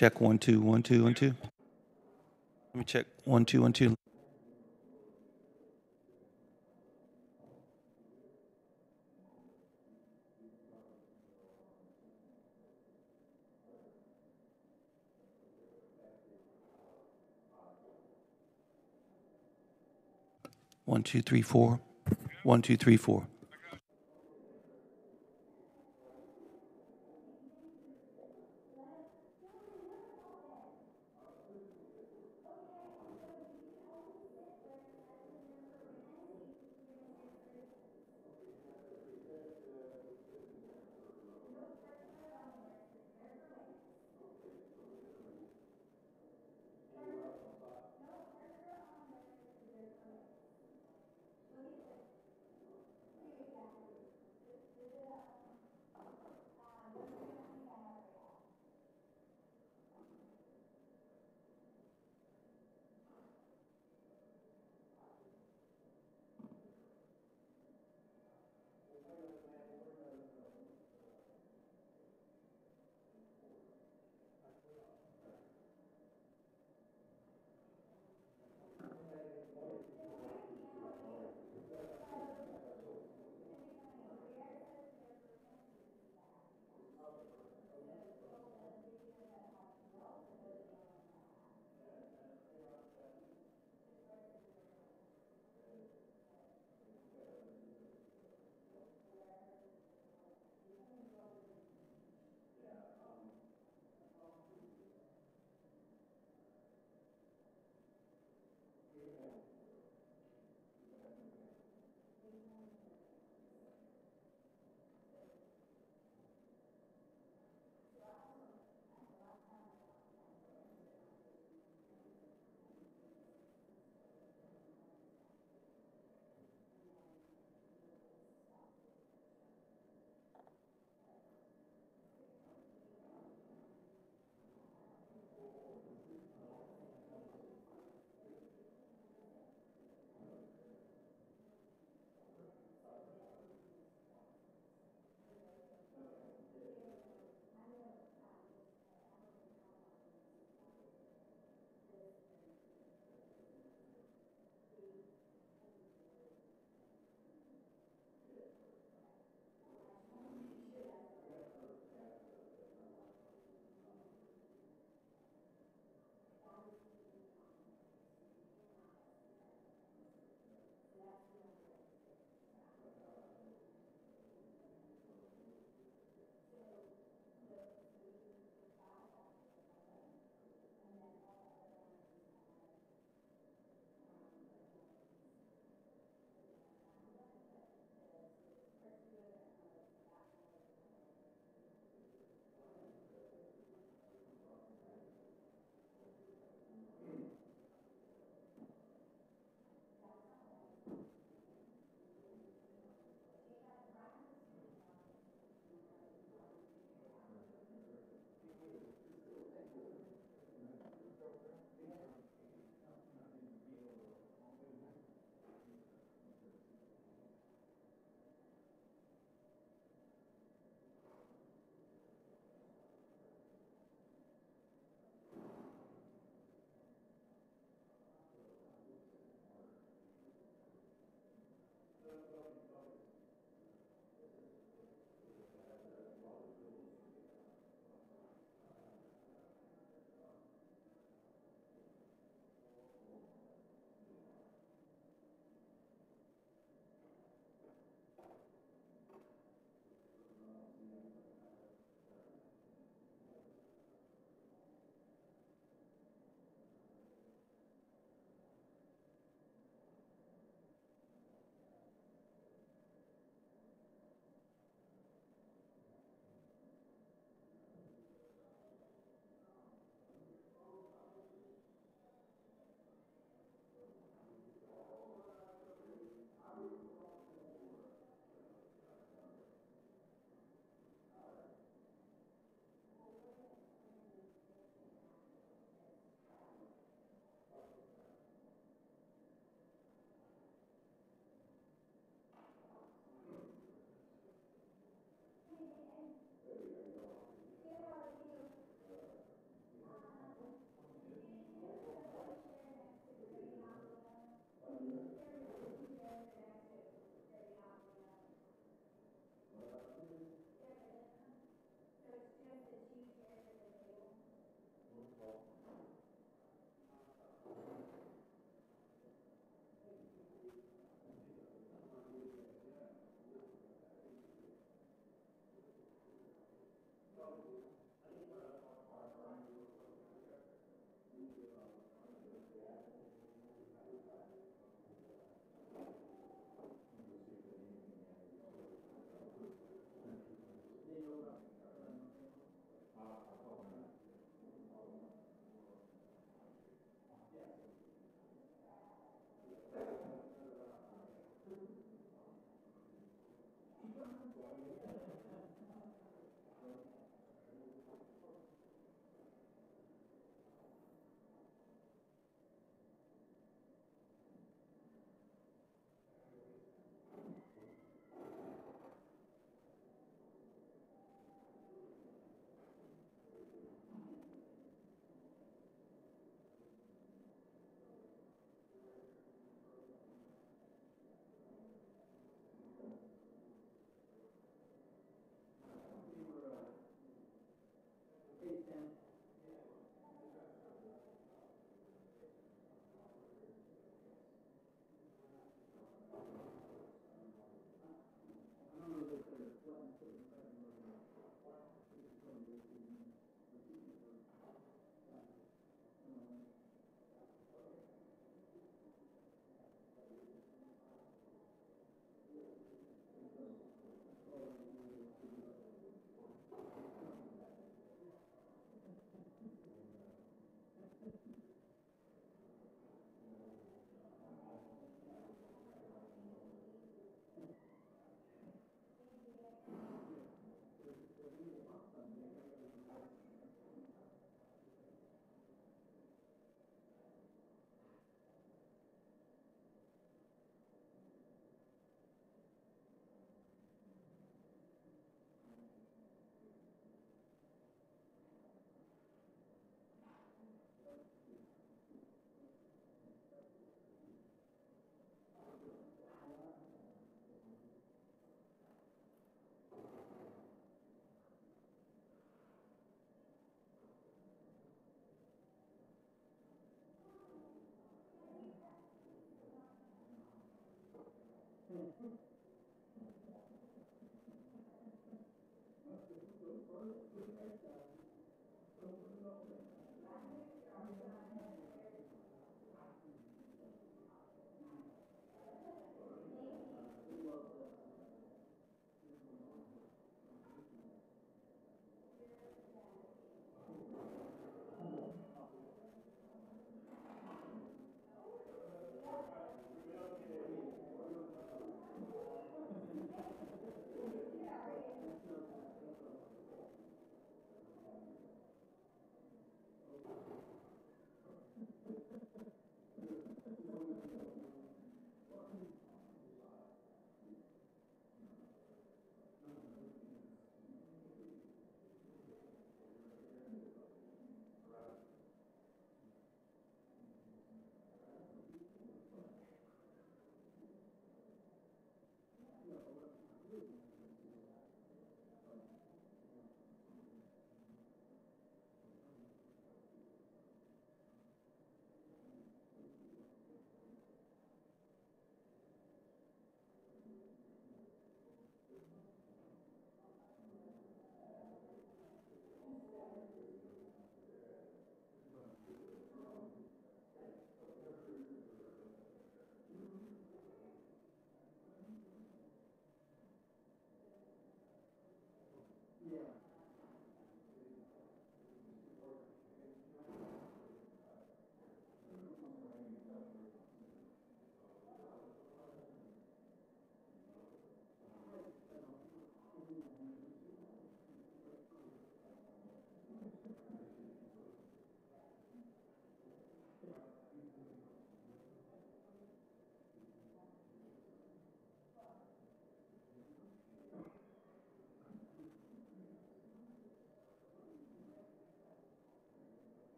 Check 1 2 1 2 1 2. Let me check 1 2 1 2. One, two, three, four. 1 2 3 4.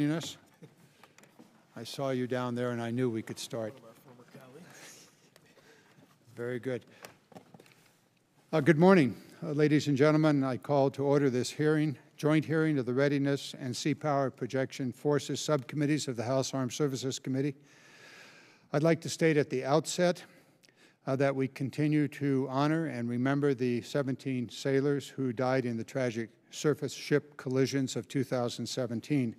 Readiness. I saw you down there and I knew we could start. Very good. Good morning, ladies and gentlemen. I call to order this hearing, joint hearing of the Readiness and Sea Power Projection Forces Subcommittees of the House Armed Services Committee. I'd like to state at the outset that we continue to honor and remember the 17 sailors who died in the tragic surface ship collisions of 2017.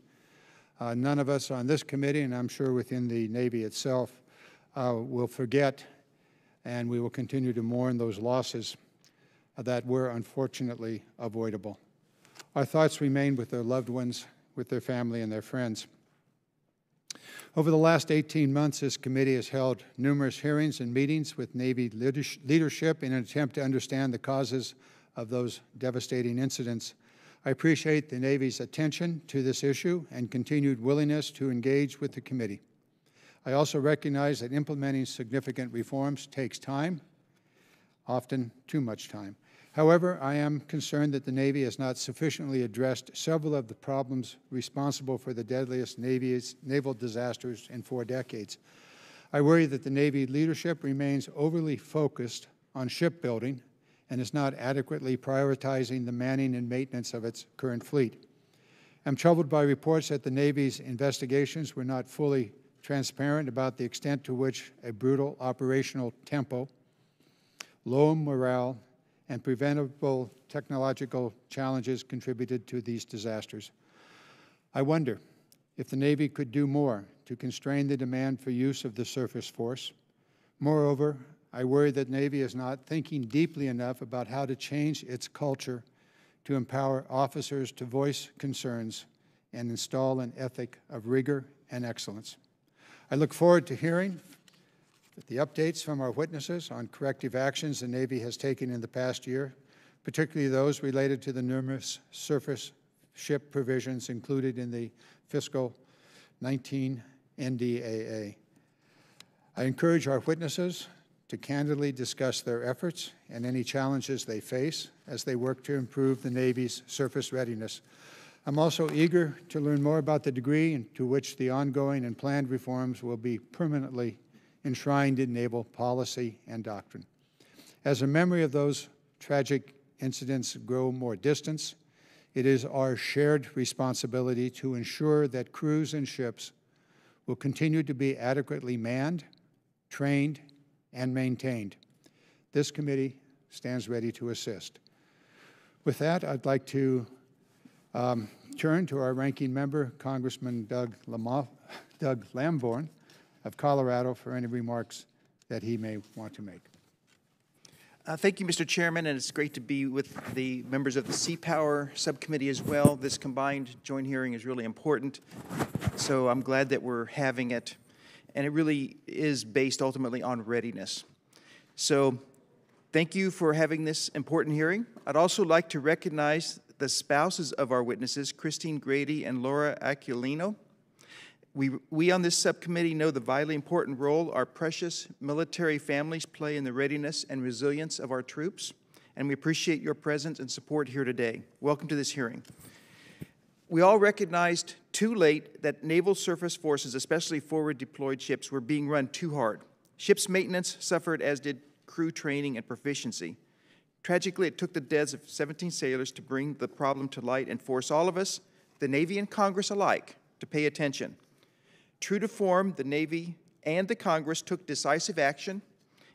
None of us on this committee, and I'm sure within the Navy itself, will forget, and we will continue to mourn those losses that were unfortunately avoidable. Our thoughts remain with their loved ones, with their family and their friends. Over the last 18 months, this committee has held numerous hearings and meetings with Navy leadership in an attempt to understand the causes of those devastating incidents. I appreciate the Navy's attention to this issue and continued willingness to engage with the committee. I also recognize that implementing significant reforms takes time, often too much time. However, I am concerned that the Navy has not sufficiently addressed several of the problems responsible for the deadliest naval disasters in 4 decades. I worry that the Navy leadership remains overly focused on shipbuilding and is not adequately prioritizing the manning and maintenance of its current fleet. I'm troubled by reports that the Navy's investigations were not fully transparent about the extent to which a brutal operational tempo, low morale, and preventable technological challenges contributed to these disasters. I wonder if the Navy could do more to constrain the demand for use of the surface force. Moreover, I worry that Navy is not thinking deeply enough about how to change its culture to empower officers to voice concerns and install an ethic of rigor and excellence. I look forward to hearing the updates from our witnesses on corrective actions the Navy has taken in the past year, particularly those related to the numerous surface ship provisions included in the fiscal 19 NDAA. I encourage our witnesses to candidly discuss their efforts and any challenges they face as they work to improve the Navy's surface readiness. I'm also eager to learn more about the degree to which the ongoing and planned reforms will be permanently enshrined in naval policy and doctrine. As a memory of those tragic incidents grow more distant, it is our shared responsibility to ensure that crews and ships will continue to be adequately manned, trained, and maintained. This committee stands ready to assist. With that, I'd like to turn to our ranking member, Congressman Doug Lamborn of Colorado, for any remarks that he may want to make. Thank you, Mr. Chairman, and it's great to be with the members of the Sea Power Subcommittee as well. This combined joint hearing is really important, so I'm glad that we're having it, and it really is based ultimately on readiness. So thank you for having this important hearing. I'd also like to recognize the spouses of our witnesses, Christine Grady and Laura Aquilino. We on this subcommittee know the vitally important role our precious military families play in the readiness and resilience of our troops, and we appreciate your presence and support here today. Welcome to this hearing. We all recognized too late that naval surface forces, especially forward deployed ships, were being run too hard. Ships maintenance suffered, as did crew training and proficiency. Tragically, it took the deaths of 17 sailors to bring the problem to light and force all of us, the Navy and Congress alike, to pay attention. True to form, the Navy and the Congress took decisive action,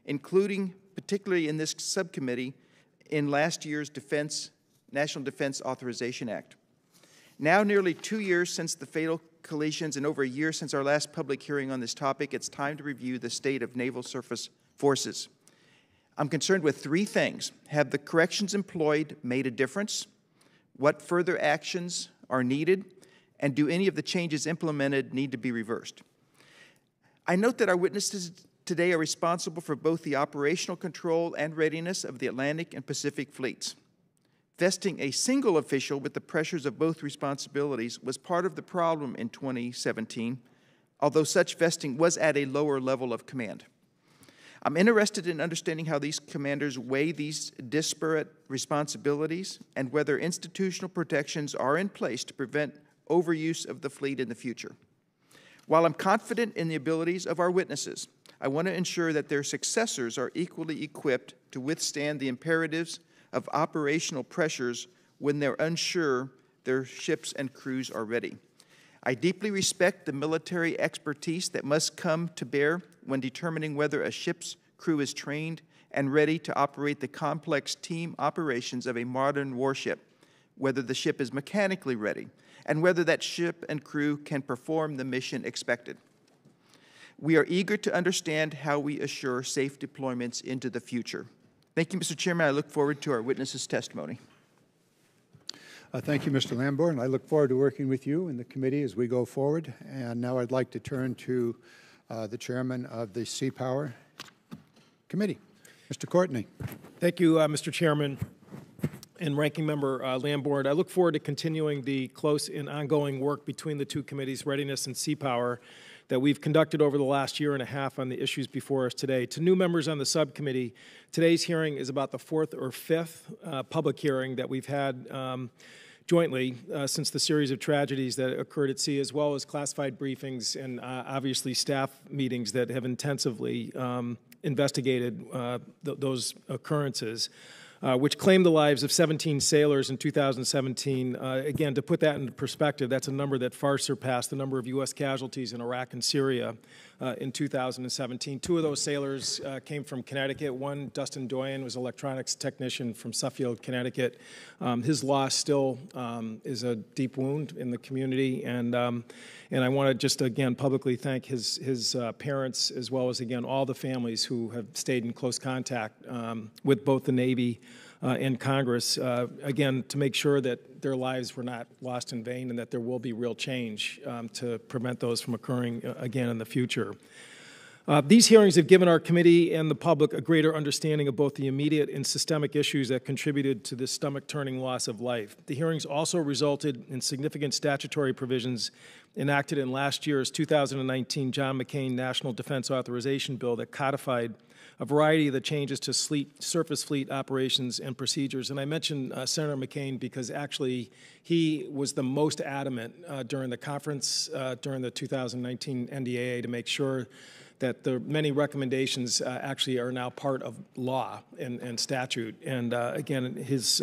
including, particularly in this subcommittee, in last year's National Defense Authorization Act. Now, nearly 2 years since the fatal collisions and over a year since our last public hearing on this topic, it's time to review the state of naval surface forces. I'm concerned with 3 things. Have the corrections employed made a difference? What further actions are needed? And do any of the changes implemented need to be reversed? I note that our witnesses today are responsible for both the operational control and readiness of the Atlantic and Pacific fleets. Vesting a single official with the pressures of both responsibilities was part of the problem in 2017, although such vesting was at a lower level of command. I'm interested in understanding how these commanders weigh these disparate responsibilities and whether institutional protections are in place to prevent overuse of the fleet in the future. While I'm confident in the abilities of our witnesses, I want to ensure that their successors are equally equipped to withstand the imperatives of operational pressures when they're unsure their ships and crews are ready. I deeply respect the military expertise that must come to bear when determining whether a ship's crew is trained and ready to operate the complex team operations of a modern warship, whether the ship is mechanically ready, and whether that ship and crew can perform the mission expected. We are eager to understand how we assure safe deployments into the future. Thank you, Mr. Chairman. I look forward to our witnesses' testimony. Thank you, Mr. Lamborn. I look forward to working with you and the committee as we go forward. And now I'd like to turn to the chairman of the Sea Power Committee, Mr. Courtney. Thank you, Mr. Chairman and Ranking Member Lamborn. I look forward to continuing the close and ongoing work between the two committees, Readiness and Sea Power, that we've conducted over the last year and a half on the issues before us today. To new members on the subcommittee, today's hearing is about the fourth or fifth public hearing that we've had jointly since the series of tragedies that occurred at sea, as well as classified briefings and obviously staff meetings that have intensively investigated those occurrences, which claimed the lives of 17 sailors in 2017. Again, to put that into perspective, that's a number that far surpassed the number of U.S. casualties in Iraq and Syria in 2017. Two of those sailors came from Connecticut. One, Dustin Doyen, was an electronics technician from Suffield, Connecticut. His loss still is a deep wound in the community, and I want to just, again, publicly thank his parents, as well as, again, all the families who have stayed in close contact with both the Navy and Congress, again, to make sure that their lives were not lost in vain and that there will be real change to prevent those from occurring again in the future. These hearings have given our committee and the public a greater understanding of both the immediate and systemic issues that contributed to this stomach-turning loss of life. The hearings also resulted in significant statutory provisions enacted in last year's 2019 John McCain National Defense Authorization Bill that codified a variety of the changes to surface fleet operations and procedures. And I mentioned Senator McCain because actually he was the most adamant during the conference during the 2019 NDAA to make sure that the many recommendations actually are now part of law and statute. And again, his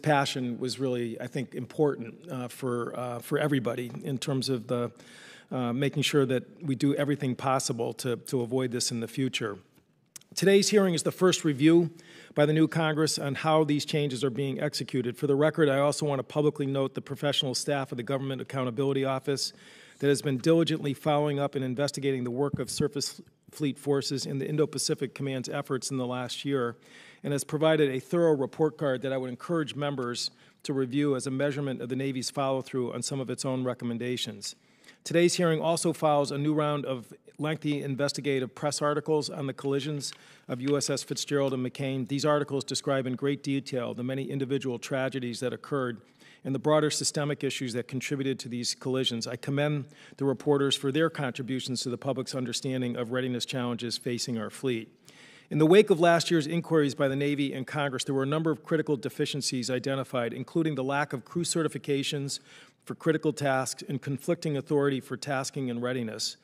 passion was really, I think, important for everybody in terms of the making sure that we do everything possible to avoid this in the future. Today's hearing is the first review by the new Congress on how these changes are being executed. For the record, I also want to publicly note the professional staff of the Government Accountability Office that has been diligently following up and investigating the work of surface fleet forces in the Indo-Pacific Command's efforts in the last year, and has provided a thorough report card that I would encourage members to review as a measurement of the Navy's follow-through on some of its own recommendations. Today's hearing also follows a new round of lengthy investigative press articles on the collisions of USS Fitzgerald and McCain. These articles describe in great detail the many individual tragedies that occurred and the broader systemic issues that contributed to these collisions. I commend the reporters for their contributions to the public's understanding of readiness challenges facing our fleet. In the wake of last year's inquiries by the Navy and Congress, there were a number of critical deficiencies identified, including the lack of crew certifications for critical tasks and conflicting authority for tasking and readiness.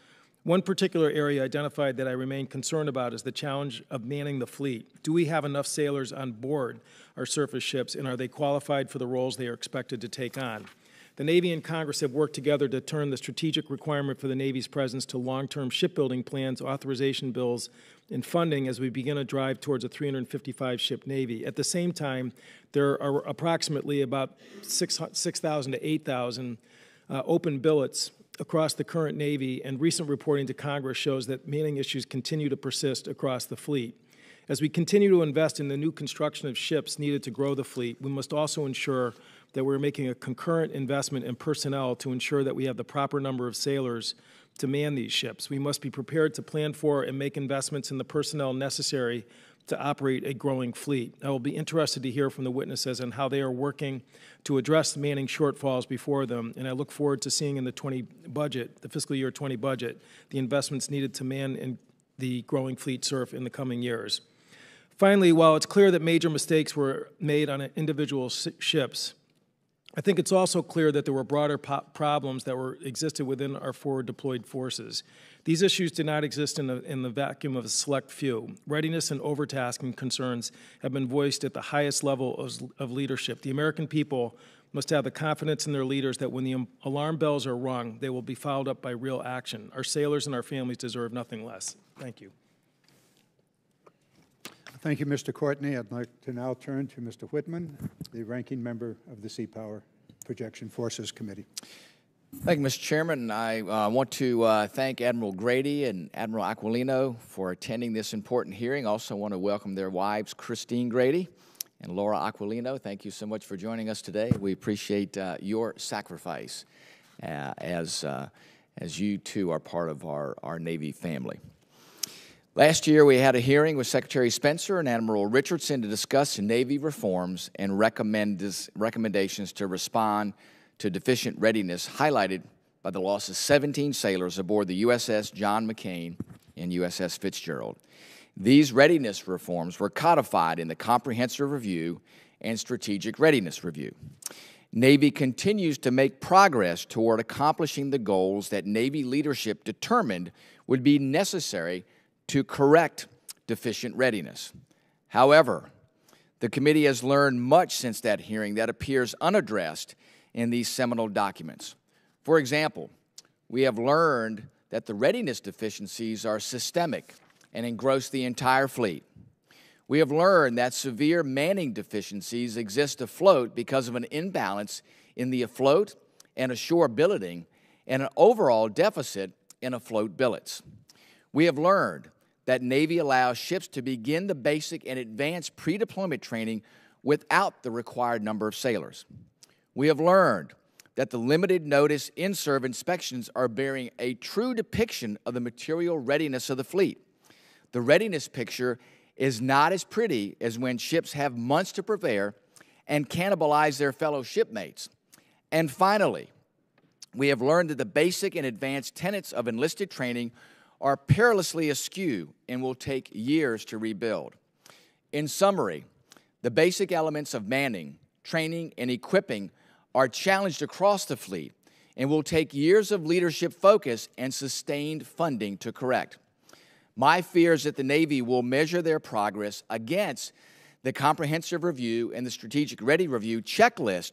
One particular area identified that I remain concerned about is the challenge of manning the fleet. Do we have enough sailors on board our surface ships, and are they qualified for the roles they are expected to take on? The Navy and Congress have worked together to turn the strategic requirement for the Navy's presence to long-term shipbuilding plans, authorization bills, and funding as we begin a drive towards a 355-ship Navy. At the same time, there are approximately about 6,000 to 8,000 open billets across the current Navy, and recent reporting to Congress shows that manning issues continue to persist across the fleet. As we continue to invest in the new construction of ships needed to grow the fleet, we must also ensure that we're making a concurrent investment in personnel to ensure that we have the proper number of sailors to man these ships. We must be prepared to plan for and make investments in the personnel necessary to operate a growing fleet. I will be interested to hear from the witnesses on how they are working to address manning shortfalls before them, and I look forward to seeing in the fiscal year 20 budget, the investments needed to man in the growing fleet surf in the coming years. Finally, while it's clear that major mistakes were made on individual ships, I think it's also clear that there were broader problems that existed within our forward deployed forces. These issues did not exist in the vacuum of a select few. Readiness and overtasking concerns have been voiced at the highest level of leadership. The American people must have the confidence in their leaders that when the alarm bells are rung, they will be followed up by real action. Our sailors and our families deserve nothing less. Thank you. Thank you, Mr. Courtney. I'd like to now turn to Mr. Whitman, the ranking member of the Sea Power Projection Forces Committee. Thank you, Mr. Chairman. I want to thank Admiral Grady and Admiral Aquilino for attending this important hearing. Also want to welcome their wives, Christine Grady and Laura Aquilino. Thank you so much for joining us today. We appreciate your sacrifice as you two are part of our Navy family. Last year, we had a hearing with Secretary Spencer and Admiral Richardson to discuss Navy reforms and recommendations to respond to deficient readiness, highlighted by the loss of 17 sailors aboard the USS John McCain and USS Fitzgerald. These readiness reforms were codified in the Comprehensive Review and Strategic Readiness Review. Navy continues to make progress toward accomplishing the goals that Navy leadership determined would be necessary to correct deficient readiness. However, the committee has learned much since that hearing that appears unaddressed in these seminal documents. For example, we have learned that the readiness deficiencies are systemic and engross the entire fleet. We have learned that severe manning deficiencies exist afloat because of an imbalance in the afloat and ashore billeting and an overall deficit in afloat billets. We have learned that Navy allows ships to begin the basic and advanced pre-deployment training without the required number of sailors. We have learned that the limited notice in-serve inspections are bearing a true depiction of the material readiness of the fleet. The readiness picture is not as pretty as when ships have months to prepare and cannibalize their fellow shipmates. And finally, we have learned that the basic and advanced tenets of enlisted training are perilously askew and will take years to rebuild. In summary, the basic elements of manning, training, and equipping are challenged across the fleet and will take years of leadership focus and sustained funding to correct. My fear is that the Navy will measure their progress against the Comprehensive Review and the Strategic Ready Review checklist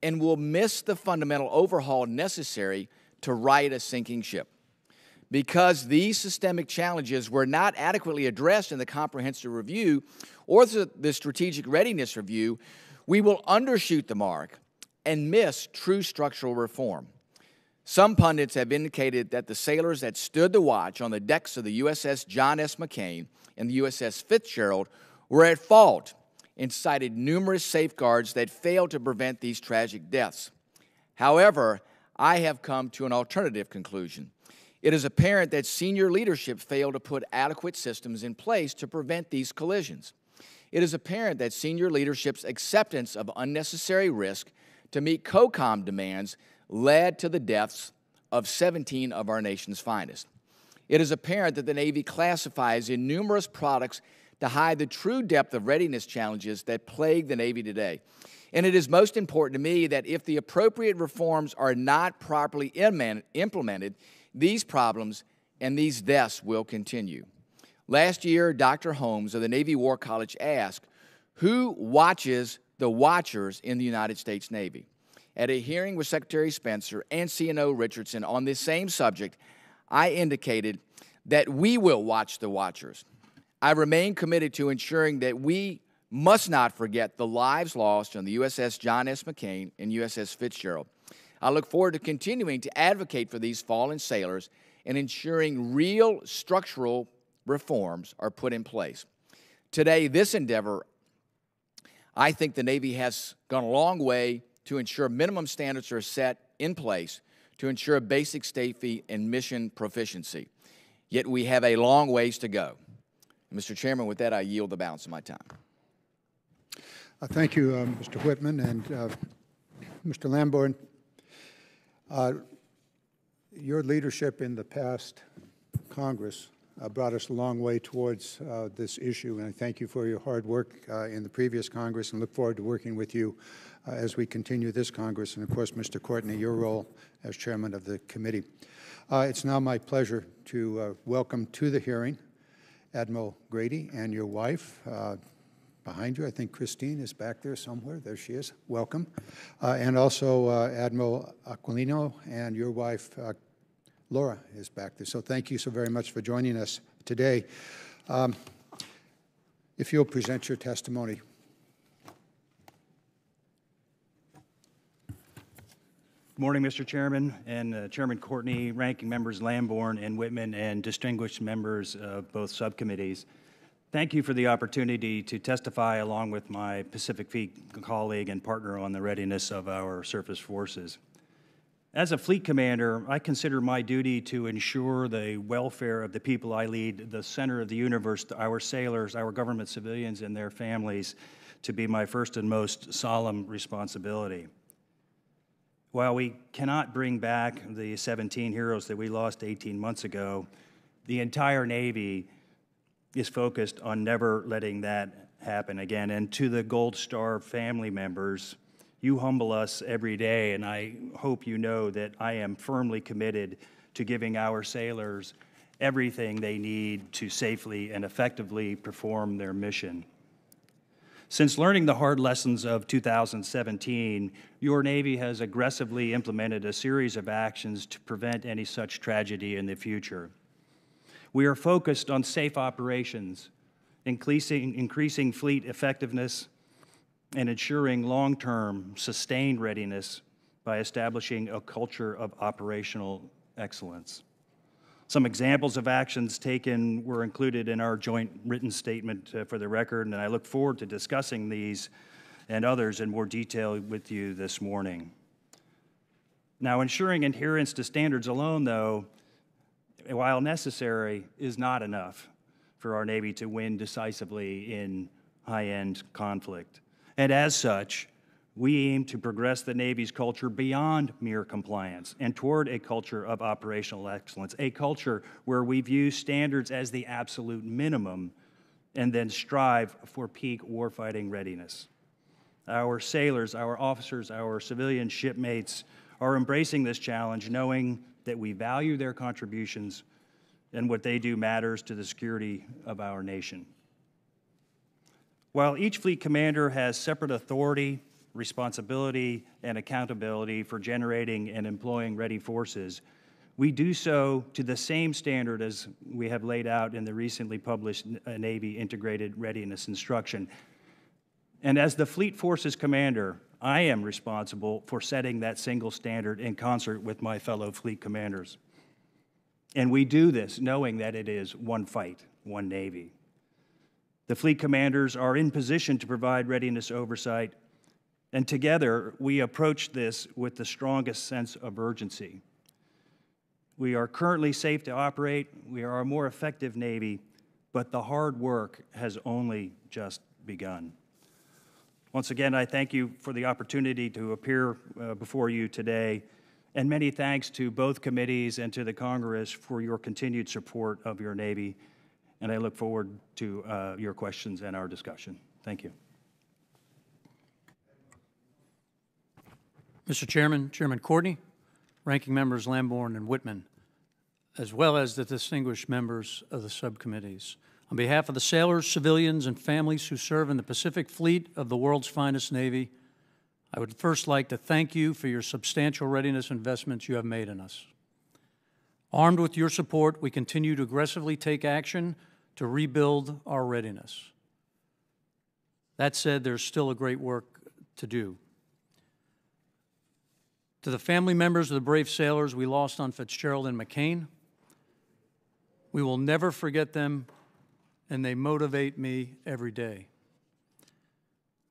and will miss the fundamental overhaul necessary to right a sinking ship. Because these systemic challenges were not adequately addressed in the Comprehensive Review or the Strategic Readiness Review, we will undershoot the mark and miss true structural reform. Some pundits have indicated that the sailors that stood the watch on the decks of the USS John S. McCain and the USS Fitzgerald were at fault and cited numerous safeguards that failed to prevent these tragic deaths. However, I have come to an alternative conclusion. It is apparent that senior leadership failed to put adequate systems in place to prevent these collisions. It is apparent that senior leadership's acceptance of unnecessary risk to meet COCOM demands led to the deaths of 17 of our nation's finest. It is apparent that the Navy classifies in numerous products to hide the true depth of readiness challenges that plague the Navy today. And it is most important to me that if the appropriate reforms are not properly implemented, these problems and these deaths will continue. Last year, Dr. Holmes of the Navy War College asked, who watches the watchers in the United States Navy? At a hearing with Secretary Spencer and CNO Richardson on this same subject, I indicated that we will watch the watchers. I remain committed to ensuring that we must not forget the lives lost on the USS John S. McCain and USS Fitzgerald. I look forward to continuing to advocate for these fallen sailors and ensuring real structural reforms are put in place. Today, this endeavor, I think the Navy has gone a long way to ensure minimum standards are set in place to ensure basic safety and mission proficiency. Yet we have a long ways to go. Mr. Chairman, with that, I yield the balance of my time. Thank you, Mr. Whitman and Mr. Lamborn. Your leadership in the past Congress brought us a long way towards this issue, and I thank you for your hard work in the previous Congress and look forward to working with you as we continue this Congress, and of course, Mr. Courtney, your role as chairman of the committee. It's now my pleasure to welcome to the hearing Admiral Grady and your wife. Behind you, I think Christine is back there somewhere. There she is. Welcome. And also Admiral Aquilino and your wife, Laura, is back there. So thank you so very much for joining us today. If you'll present your testimony. Good morning, Mr. Chairman and Chairman Courtney, ranking members Lamborn and Whitman, and distinguished members of both subcommittees. Thank you for the opportunity to testify along with my Pacific Fleet colleague and partner on the readiness of our surface forces. As a fleet commander, I consider my duty to ensure the welfare of the people I lead, the center of the universe, our sailors, our government civilians, and their families, to be my first and most solemn responsibility. While we cannot bring back the 17 heroes that we lost 18 months ago, the entire Navy is focused on never letting that happen again. And to the Gold Star family members, you humble us every day, and I hope you know that I am firmly committed to giving our sailors everything they need to safely and effectively perform their mission. Since learning the hard lessons of 2017, your Navy has aggressively implemented a series of actions to prevent any such tragedy in the future. We are focused on safe operations, increasing fleet effectiveness, and ensuring long-term, sustained readiness by establishing a culture of operational excellence. Some examples of actions taken were included in our joint written statement for the record, and I look forward to discussing these and others in more detail with you this morning. Now, ensuring adherence to standards alone, though, while necessary, is not enough for our Navy to win decisively in high-end conflict. And as such, we aim to progress the Navy's culture beyond mere compliance and toward a culture of operational excellence, a culture where we view standards as the absolute minimum and then strive for peak warfighting readiness. Our sailors, our officers, our civilian shipmates are embracing this challenge, knowing that we value their contributions and what they do matters to the security of our nation. While each fleet commander has separate authority, responsibility, and accountability for generating and employing ready forces, we do so to the same standard as we have laid out in the recently published Navy Integrated Readiness Instruction. And as the Fleet Forces Commander, I am responsible for setting that single standard in concert with my fellow fleet commanders. And we do this knowing that it is one fight, one Navy. The fleet commanders are in position to provide readiness oversight, and together we approach this with the strongest sense of urgency. We are currently safe to operate, we are a more effective Navy, but the hard work has only just begun. Once again, I thank you for the opportunity to appear before you today, and many thanks to both committees and to the Congress for your continued support of your Navy, and I look forward to your questions and our discussion. Thank you. Mr. Chairman, Chairman Courtney, ranking members Lamborn and Whitman, as well as the distinguished members of the subcommittees. On behalf of the sailors, civilians, and families who serve in the Pacific Fleet of the world's finest Navy, I would first like to thank you for your substantial readiness investments you have made in us. Armed with your support, we continue to aggressively take action to rebuild our readiness. That said, there's still a great work to do. To the family members of the brave sailors we lost on Fitzgerald and McCain, we will never forget them, and they motivate me every day.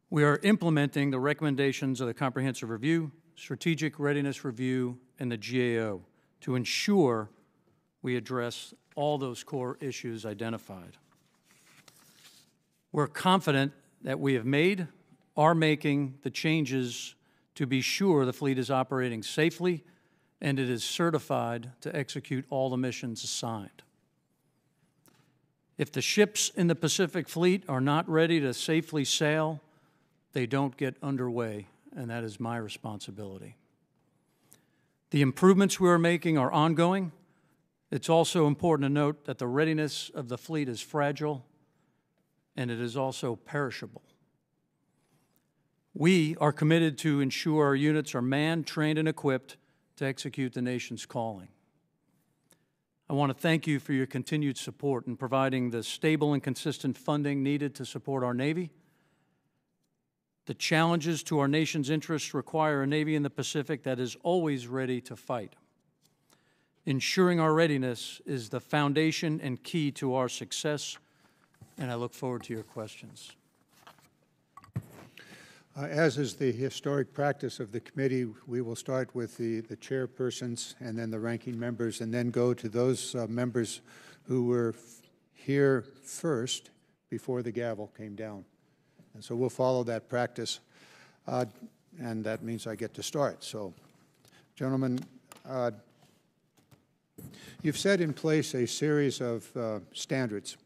We are implementing the recommendations of the Comprehensive Review, Strategic Readiness Review, and the GAO to ensure we address all those core issues identified. We're confident that we are making the changes to be sure the fleet is operating safely and it is certified to execute all the missions assigned. If the ships in the Pacific Fleet are not ready to safely sail, they don't get underway, and that is my responsibility. The improvements we are making are ongoing. It's also important to note that the readiness of the fleet is fragile, and it is also perishable. We are committed to ensure our units are manned, trained, and equipped to execute the nation's calling. I want to thank you for your continued support in providing the stable and consistent funding needed to support our Navy. The challenges to our nation's interests require a Navy in the Pacific that is always ready to fight. Ensuring our readiness is the foundation and key to our success, and I look forward to your questions. As is the historic practice of the committee, we will start with the chairpersons and then the ranking members, and then go to those members who were here first before the gavel came down. And so we'll follow that practice, and that means I get to start. So, gentlemen, you've set in place a series of standards.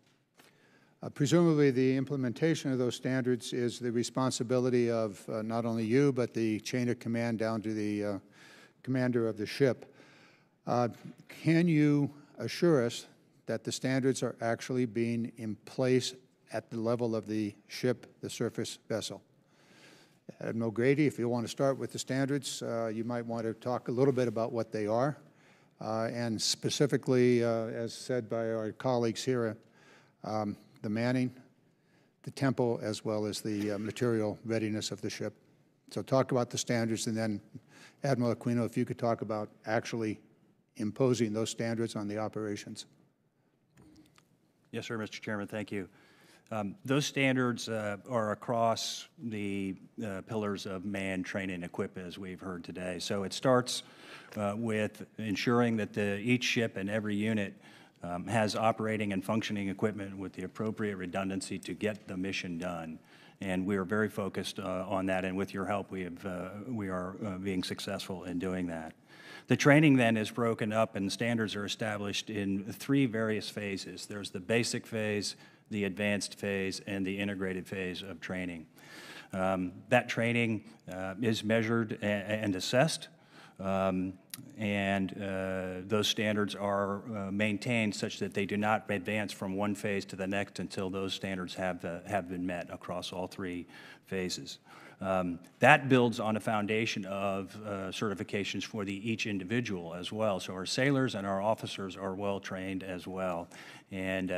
Presumably, the implementation of those standards is the responsibility of not only you, but the chain of command down to the commander of the ship. Can you assure us that the standards are actually being in place at the level of the ship, the surface vessel? Admiral Grady, if you want to start with the standards, you might want to talk a little bit about what they are, and specifically, as said by our colleagues here, the manning, the tempo, as well as the material readiness of the ship. So talk about the standards, and then Admiral Aquino, if you could talk about actually imposing those standards on the operations. Yes, sir, Mr. Chairman, thank you. Those standards are across the pillars of man, train, and equip, as we've heard today. So it starts with ensuring that each ship and every unit has operating and functioning equipment with the appropriate redundancy to get the mission done. And we are very focused on that, and with your help, we are being successful in doing that. The training then is broken up, and standards are established in 3 various phases. There's the basic phase, the advanced phase, and the integrated phase of training. That training is measured and assessed. Those standards are maintained such that they do not advance from one phase to the next until those standards have been met across all 3 phases. That builds on a foundation of certifications for each individual as well. So our sailors and our officers are well trained as well. And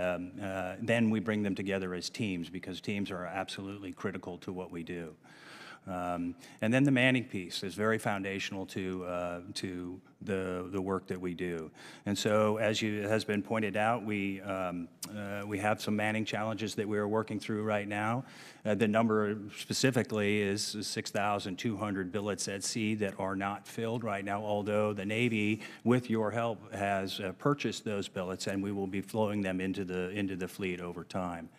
then we bring them together as teams, because teams are absolutely critical to what we do. And then the manning piece is very foundational to the work that we do. And so, as has been pointed out, we have some manning challenges that we are working through right now. The number specifically is 6,200 billets at sea that are not filled right now, although the Navy, with your help, has purchased those billets, and we will be flowing them into the fleet over time.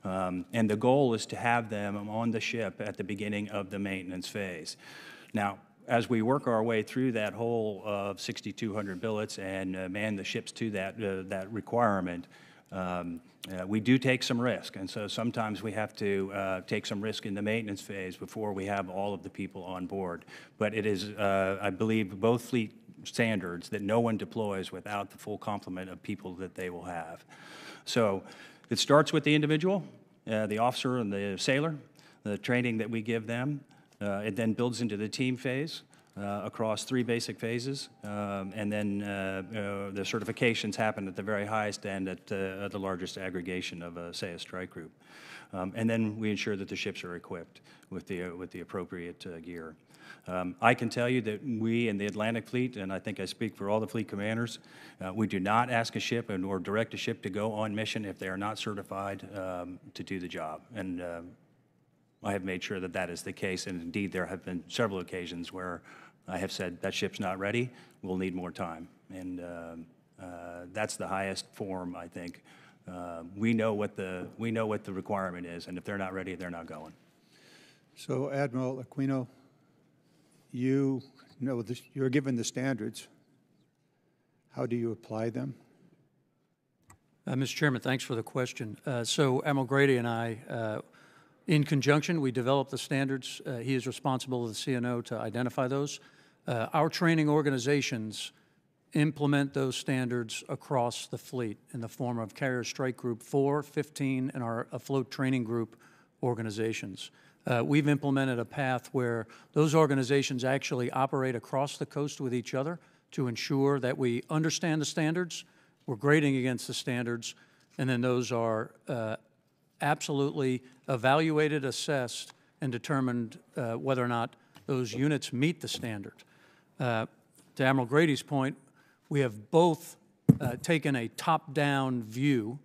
And the goal is to have them on the ship at the beginning of the maintenance phase. Now, as we work our way through that whole of 6,200 billets and man the ships to that requirement, we do take some risk. And so sometimes we have to take some risk in the maintenance phase before we have all of the people on board. But it is, I believe, both fleet standards that no one deploys without the full complement of people that they will have. So it starts with the individual, the officer and the sailor, the training that we give them. It then builds into the team phase across 3 basic phases. And then the certifications happen at the very highest end at the largest aggregation of, say, a strike group. And then we ensure that the ships are equipped with the appropriate gear. I can tell you that we in the Atlantic Fleet, and I think I speak for all the fleet commanders, we do not ask a ship or direct a ship to go on mission if they are not certified to do the job. And I have made sure that that is the case, and indeed there have been several occasions where I have said that ship's not ready, we'll need more time. And that's the highest form, I think. We know what the requirement is, and if they're not ready, they're not going. So, Admiral Aquino, you know this, you're given the standards. How do you apply them? Mr. Chairman, thanks for the question. So Admiral Grady and I, in conjunction, we developed the standards. He is responsible of the CNO to identify those. Our training organizations implement those standards across the fleet in the form of Carrier Strike Group 4, 15, and our Afloat Training Group organizations. We've implemented a path where those organizations actually operate across the coast with each other to ensure that we understand the standards, we're grading against the standards, and then those are absolutely evaluated, assessed, and determined whether or not those units meet the standard. To Admiral Grady's point, we have both taken a top-down view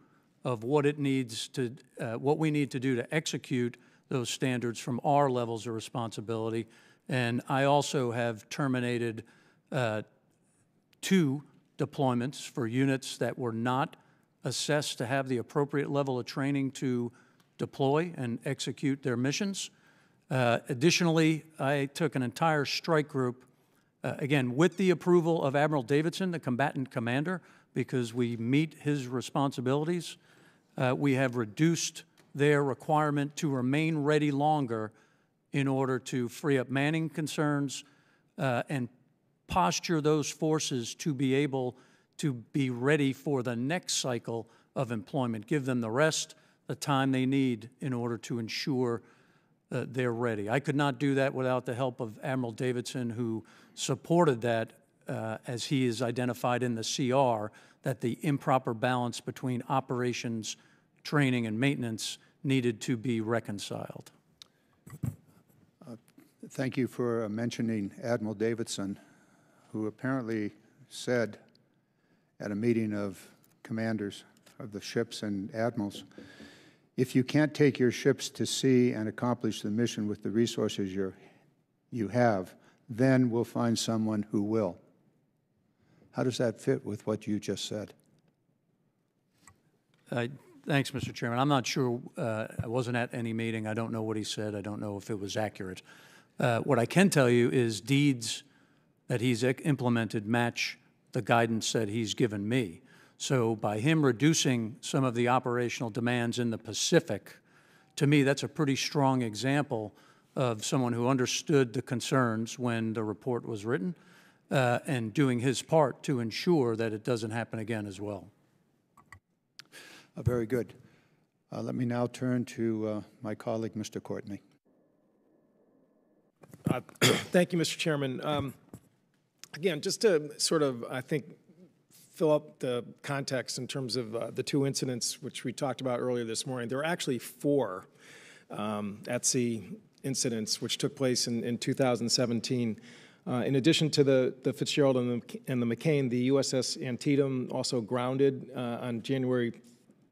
of what it needs to, what we need to do to execute those standards from our levels of responsibility. And I also have terminated 2 deployments for units that were not assessed to have the appropriate level of training to deploy and execute their missions. Additionally, I took an entire strike group, again, with the approval of Admiral Davidson, the combatant commander, because we meet his responsibilities. We have reduced their requirement to remain ready longer in order to free up manning concerns and posture those forces to be able to be ready for the next cycle of employment, give them the rest, the time they need in order to ensure they're ready. I could not do that without the help of Admiral Davidson, who supported that as he is identified in the CR, that the improper balance between operations, training, and maintenance needed to be reconciled. Thank you for mentioning Admiral Davidson, who apparently said at a meeting of commanders of the ships and admirals, if you can't take your ships to sea and accomplish the mission with the resources you have, then we'll find someone who will. How does that fit with what you just said? Thanks, Mr. Chairman. I'm not sure. I wasn't at any meeting. I don't know what he said. I don't know if it was accurate. What I can tell you is deeds that he's implemented match the guidance that he's given me. So by him reducing some of the operational demands in the Pacific, to me, that's a pretty strong example of someone who understood the concerns when the report was written and doing his part to ensure that it doesn't happen again as well. Very good. Let me now turn to my colleague, Mr. Courtney. Thank you, Mr. Chairman. Again, just to sort of, I think, fill up the context in terms of the 2 incidents which we talked about earlier this morning. There are actually 4 at-sea incidents which took place in 2017. In addition to the Fitzgerald and the McCain, the USS Antietam also grounded on January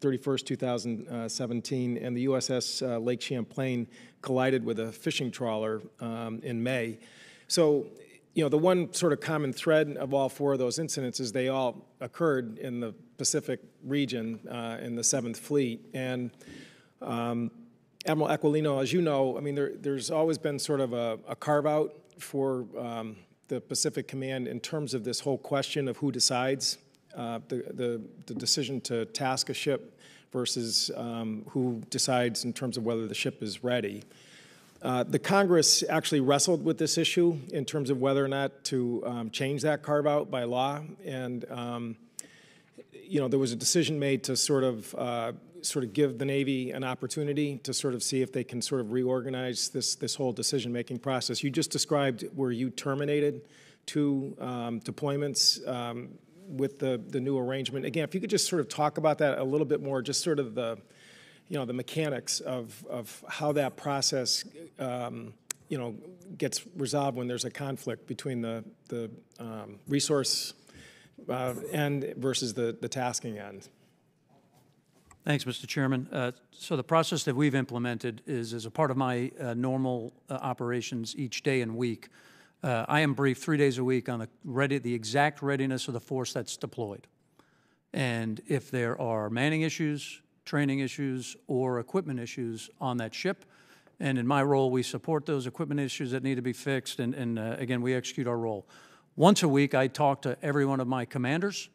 31st, 2017, and the USS Lake Champlain collided with a fishing trawler in May. So, you know, the one sort of common thread of all 4 of those incidents is they all occurred in the Pacific region in the 7th Fleet. And Admiral Aquilino, as you know, I mean, there's always been sort of a carve-out for the Pacific Command in terms of this whole question of who decides the decision to task a ship versus who decides in terms of whether the ship is ready. The Congress actually wrestled with this issue in terms of whether or not to change that carve-out by law, and you know, there was a decision made to sort of give the Navy an opportunity to sort of see if they can sort of reorganize this whole decision-making process. You just described where you terminated 2 deployments with the new arrangement. Again, if you could just sort of talk about that a little bit more, just sort of the, you know, the mechanics of how that process, you know, gets resolved when there's a conflict between the resource end versus the tasking end. Thanks, Mr. Chairman. So the process that we've implemented is as a part of my normal operations each day and week. I am briefed 3 days a week on the exact readiness of the force that's deployed. And if there are manning issues, training issues, or equipment issues on that ship, and in my role, we support those equipment issues that need to be fixed, and again, we execute our role. Once a week, I talk to every one of my commanders.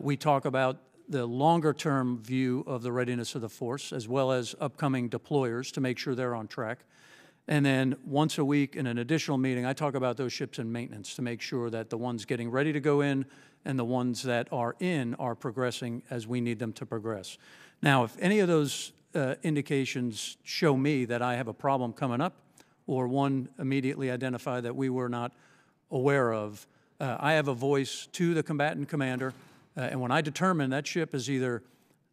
We talk about the longer-term view of the readiness of the force, as well as upcoming deployers to make sure they're on track. And then once a week in an additional meeting, I talk about those ships in maintenance to make sure that the ones getting ready to go in and the ones that are in are progressing as we need them to progress. Now, if any of those indications show me that I have a problem coming up, or one immediately identify that we were not aware of, I have a voice to the combatant commander, and when I determine that ship is either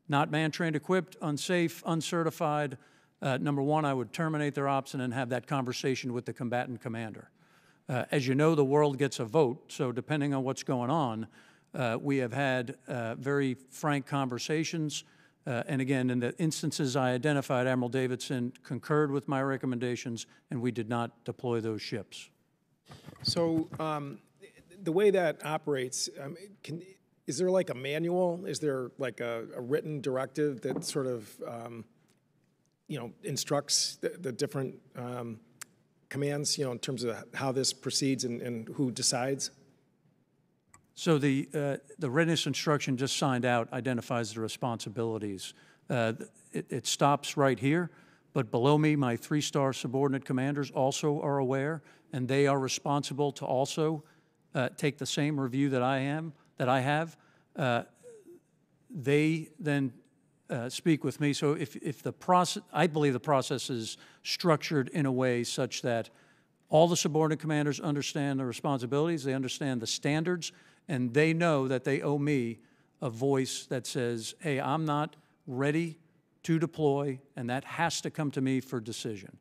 not man-trained, equipped, unsafe, uncertified, number one, I would terminate their option and have that conversation with the combatant commander. As you know, the world gets a vote, so depending on what's going on, we have had very frank conversations. And again, in the instances I identified, Admiral Davidson concurred with my recommendations, and we did not deploy those ships. So the way that operates, is there like a manual? Is there like a written directive that sort of, instructs the different commands, in terms of how this proceeds and who decides? So the readiness instruction just signed out identifies the responsibilities. It stops right here, but below me, my 3-star subordinate commanders also are aware, and they are responsible to also take the same review that I have. They then speak with me. So if the process, I believe the process is structured in a way such that all the subordinate commanders understand the responsibilities, they understand the standards, and they know that they owe me a voice that says, hey, I'm not ready to deploy, and that has to come to me for decision.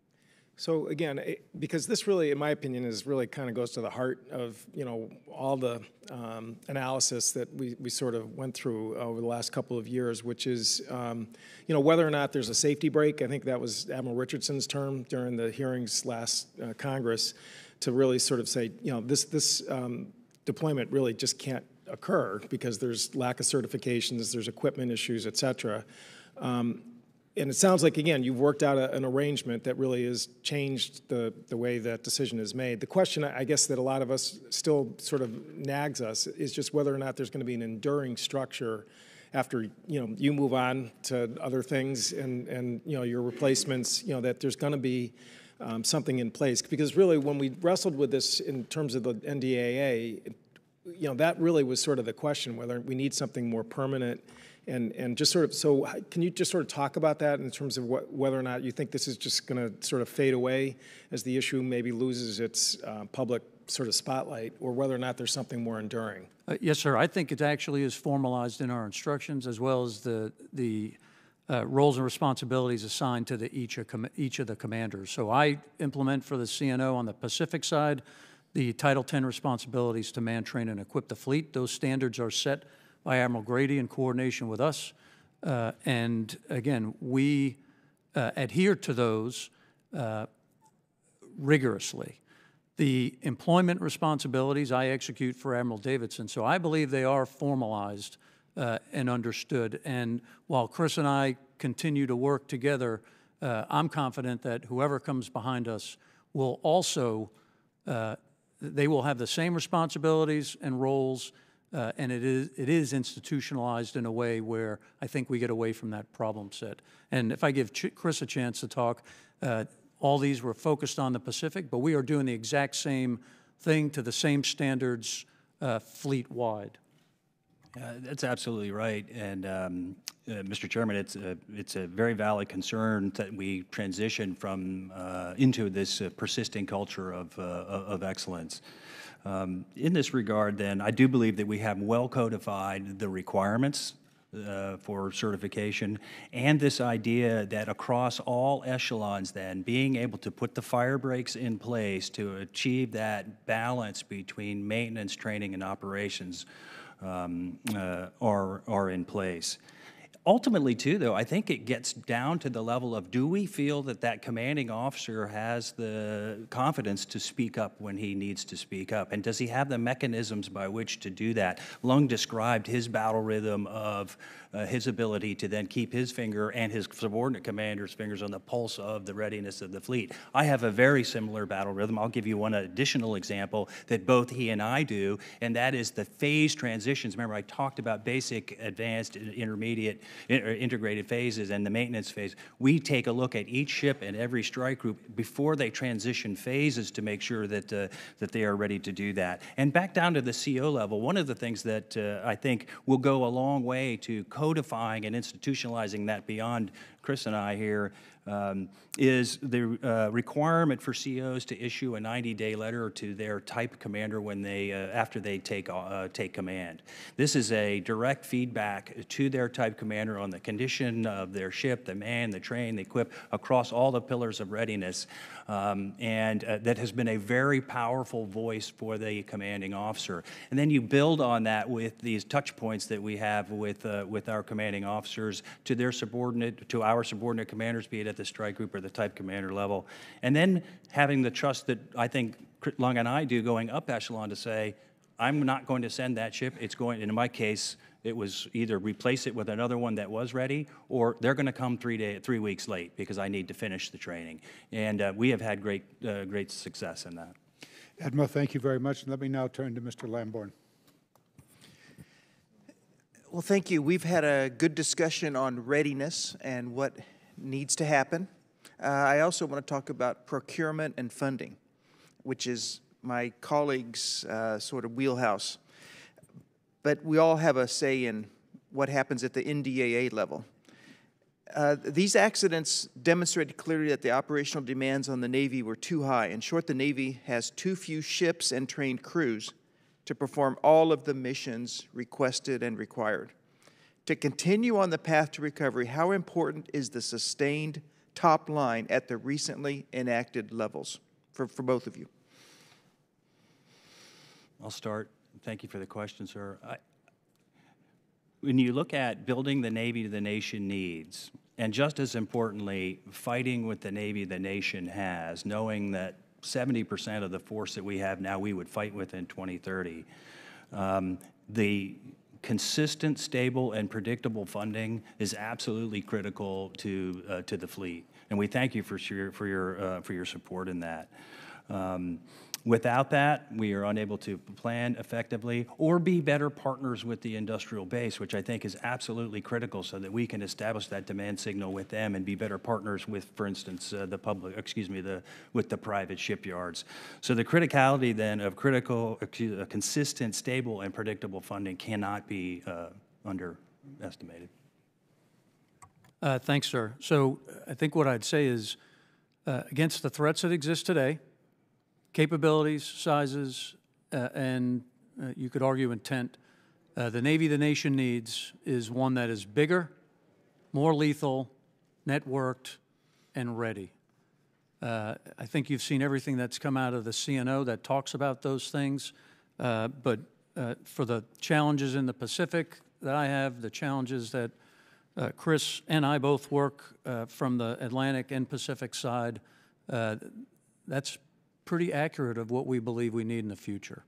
So again, because this really, in my opinion, is really kind of goes to the heart of, all the analysis that we sort of went through over the last couple of years, which is, whether or not there's a safety break. I think that was Admiral Richardson's term during the hearings last Congress to really sort of say, this deployment really just can't occur because there's lack of certifications, there's equipment issues, et cetera. And it sounds like, again, you've worked out an arrangement that really has changed the way that decision is made. The question, I guess, that a lot of us still sort of nags us is just whether or not there's going to be an enduring structure after, you move on to other things and your replacements, that there's going to be something in place. Because really, when we wrestled with this in terms of the NDAA, that really was sort of the question, whether we need something more permanent. And just sort of, so can you just sort of talk about that in terms of whether or not you think this is just going to sort of fade away as the issue maybe loses its public sort of spotlight, or whether or not there's something more enduring? Yes, sir. I think it actually is formalized in our instructions, as well as the roles and responsibilities assigned to each of the commanders. So I implement for the CNO on the Pacific side the Title 10 responsibilities to man, train, and equip the fleet. Those standards are set by Admiral Grady in coordination with us. And again, we adhere to those rigorously. The employment responsibilities I execute for Admiral Davidson, so I believe they are formalized and understood. And while Chris and I continue to work together, I'm confident that whoever comes behind us will also, they will have the same responsibilities and roles. And it is institutionalized in a way where I think we get away from that problem set. And if I give Chris a chance to talk, all these were focused on the Pacific, but we are doing the exact same thing to the same standards fleet-wide. That's absolutely right. And Mr. Chairman, it's a very valid concern that we transition from into this persisting culture of excellence. In this regard, then, I do believe that we have well codified the requirements for certification, and this idea that across all echelons, then, being able to put the fire brakes in place to achieve that balance between maintenance, training, and operations are in place. Ultimately, too, though, I think it gets down to the level of, do we feel that that commanding officer has the confidence to speak up when he needs to speak up? And does he have the mechanisms by which to do that? Lung described his battle rhythm of his ability to then keep his finger and his subordinate commander's fingers on the pulse of the readiness of the fleet. I have a very similar battle rhythm. I'll give you one additional example that both he and I do, and that is the phase transitions. Remember, I talked about basic, advanced, intermediate, integrated phases and the maintenance phase. We take a look at each ship and every strike group before they transition phases to make sure that, that they are ready to do that. And back down to the CO level, one of the things that I think will go a long way to codifying and institutionalizing that beyond Chris and I here is the requirement for COs to issue a 90-day letter to their type commander when they after they take command. This is a direct feedback to their type commander on the condition of their ship, the man, the train, the equip, across all the pillars of readiness, and that has been a very powerful voice for the commanding officer. And then you build on that with these touch points that we have with our commanding officers to their subordinate, to our subordinate commanders, be it at the strike group or the type commander level. And then having the trust that I think Lung and I do going up echelon to say, I'm not going to send that ship. It's going, and in my case, it was either replace it with another one that was ready, or they're going to come 3 weeks late because I need to finish the training. And we have had great success in that. Admiral, thank you very much. And let me now turn to Mr. Lamborn. Well, thank you. We've had a good discussion on readiness and what needs to happen. I also want to talk about procurement and funding, which is my colleague's sort of wheelhouse. But we all have a say in what happens at the NDAA level. These accidents demonstrated clearly that the operational demands on the Navy were too high. In short, the Navy has too few ships and trained crews to perform all of the missions requested and required. To continue on the path to recovery, how important is the sustained top line at the recently enacted levels for both of you? I'll start. Thank you for the question, sir. When you look at building the Navy the nation needs, and just as importantly, fighting with the Navy the nation has, knowing that 70% of the force that we have now we would fight with in 2030, the consistent, stable, and predictable funding is absolutely critical to the fleet, and we thank you for your support in that. Without that, we are unable to plan effectively or be better partners with the industrial base, which I think is absolutely critical so that we can establish that demand signal with them and be better partners with, for instance, with the private shipyards. So the criticality then of consistent, stable, and predictable funding cannot be underestimated. Thanks, sir. So I think what I'd say is, against the threats that exist today, capabilities, sizes, and you could argue intent, the Navy the nation needs is one that is bigger, more lethal, networked, and ready. I think you've seen everything that's come out of the CNO that talks about those things, but for the challenges in the Pacific that I have, the challenges that Chris and I both work from the Atlantic and Pacific side, that's pretty accurate of what we believe we need in the future.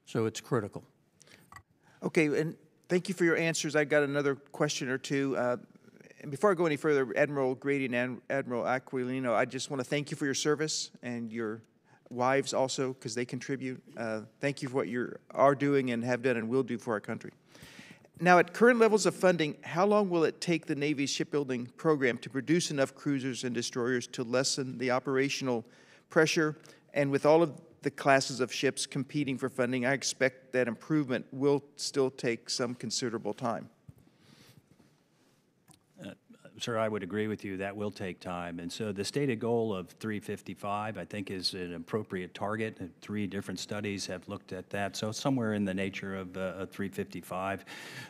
So it's critical. Okay, and thank you for your answers. I got another question or two. And before I go any further, Admiral Grady and Admiral Aquilino, I just want to thank you for your service and your wives also, because they contribute. Thank you for what you are doing and have done and will do for our country. Now, at current levels of funding, how long will it take the Navy's shipbuilding program to produce enough cruisers and destroyers to lessen the operational pressure? And with all of the classes of ships competing for funding, I expect that improvement will still take some considerable time. Sir, I would agree with you. That will take time. And so the stated goal of 355, I think, is an appropriate target. 3 different studies have looked at that. So somewhere in the nature of 355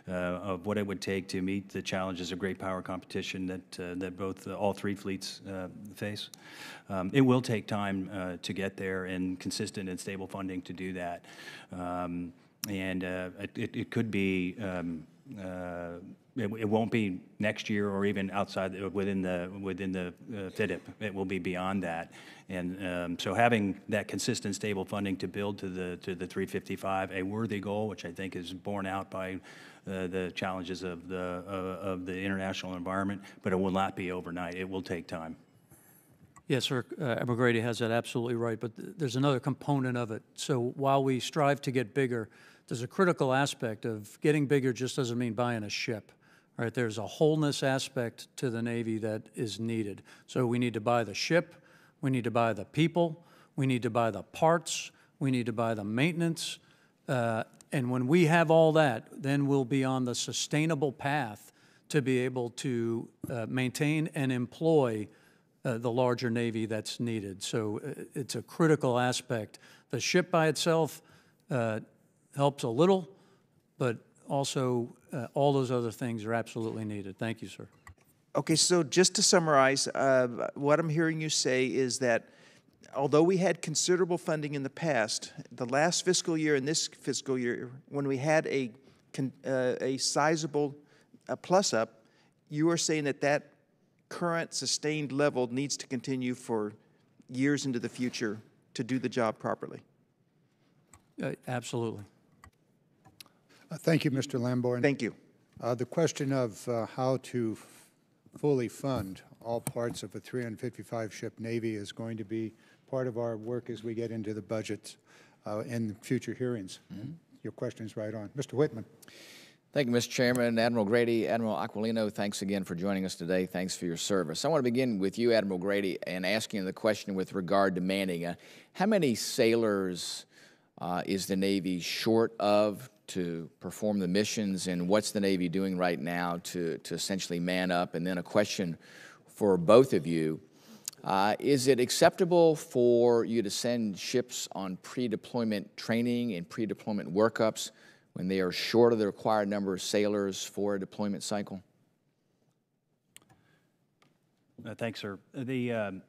of what it would take to meet the challenges of great power competition that both all 3 fleets face. It will take time to get there and consistent and stable funding to do that. And it could be it won't be next year or even outside within the FIDIP. It will be beyond that, and so having that consistent, stable funding to build to the 355, a worthy goal, which I think is borne out by the challenges of the international environment, but it will not be overnight. It will take time. Yes, sir. Admiral Grady has that absolutely right, but there's another component of it. So while we strive to get bigger, there's a critical aspect of getting bigger just doesn't mean buying a ship, right? There's a wholeness aspect to the Navy that is needed. So we need to buy the ship, we need to buy the people, we need to buy the parts, we need to buy the maintenance, and when we have all that, then we'll be on the sustainable path to be able to maintain and employ the larger Navy that's needed. So it's a critical aspect. The ship by itself helps a little, but also all those other things are absolutely needed. Thank you, sir. Okay, so just to summarize, what I'm hearing you say is that although we had considerable funding in the past, the last fiscal year and this fiscal year, when we had a sizable plus up, you are saying that that current sustained level needs to continue for years into the future to do the job properly. Absolutely. Thank you, Mr. Lamborn. Thank you. The question of how to fully fund all parts of a 355-ship Navy is going to be part of our work as we get into the budget in future hearings. Your question is right on. Mr. Whitman. Thank you, Mr. Chairman. Admiral Grady, Admiral Aquilino, thanks again for joining us today. Thanks for your service. I want to begin with you, Admiral Grady, and asking the question with regard to manning. How many sailors is the Navy short of to perform the missions, and what's the Navy doing right now to essentially man up? And then a question for both of you. Is it acceptable for you to send ships on pre-deployment training and pre-deployment workups when they are short of the required number of sailors for a deployment cycle? Thanks, sir. The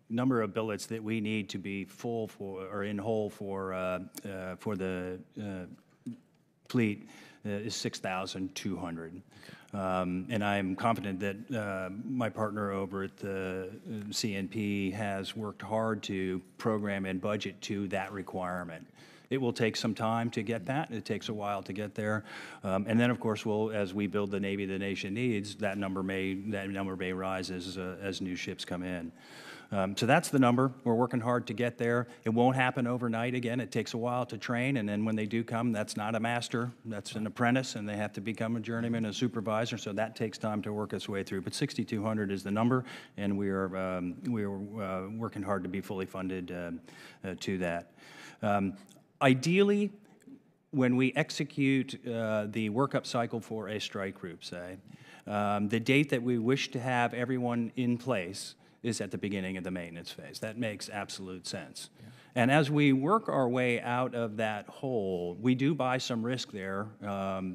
number of billets that we need to be full for or in whole for the fleet is 6,200. And I'm confident that my partner over at the CNP has worked hard to program and budget to that requirement. It will take some time to get that. It takes a while to get there, and then of course, as we build the Navy the nation needs, that number may rise as new ships come in. So that's the number. We're working hard to get there. It won't happen overnight. Again, it takes a while to train, and then when they do come, that's not a master. That's an apprentice, and they have to become a journeyman, a supervisor. So that takes time to work its way through. But 6,200 is the number, and we are working hard to be fully funded to that. Ideally, when we execute the workup cycle for a strike group, say, the date that we wish to have everyone in place is at the beginning of the maintenance phase. That makes absolute sense. Yeah. And as we work our way out of that hole, we do buy some risk there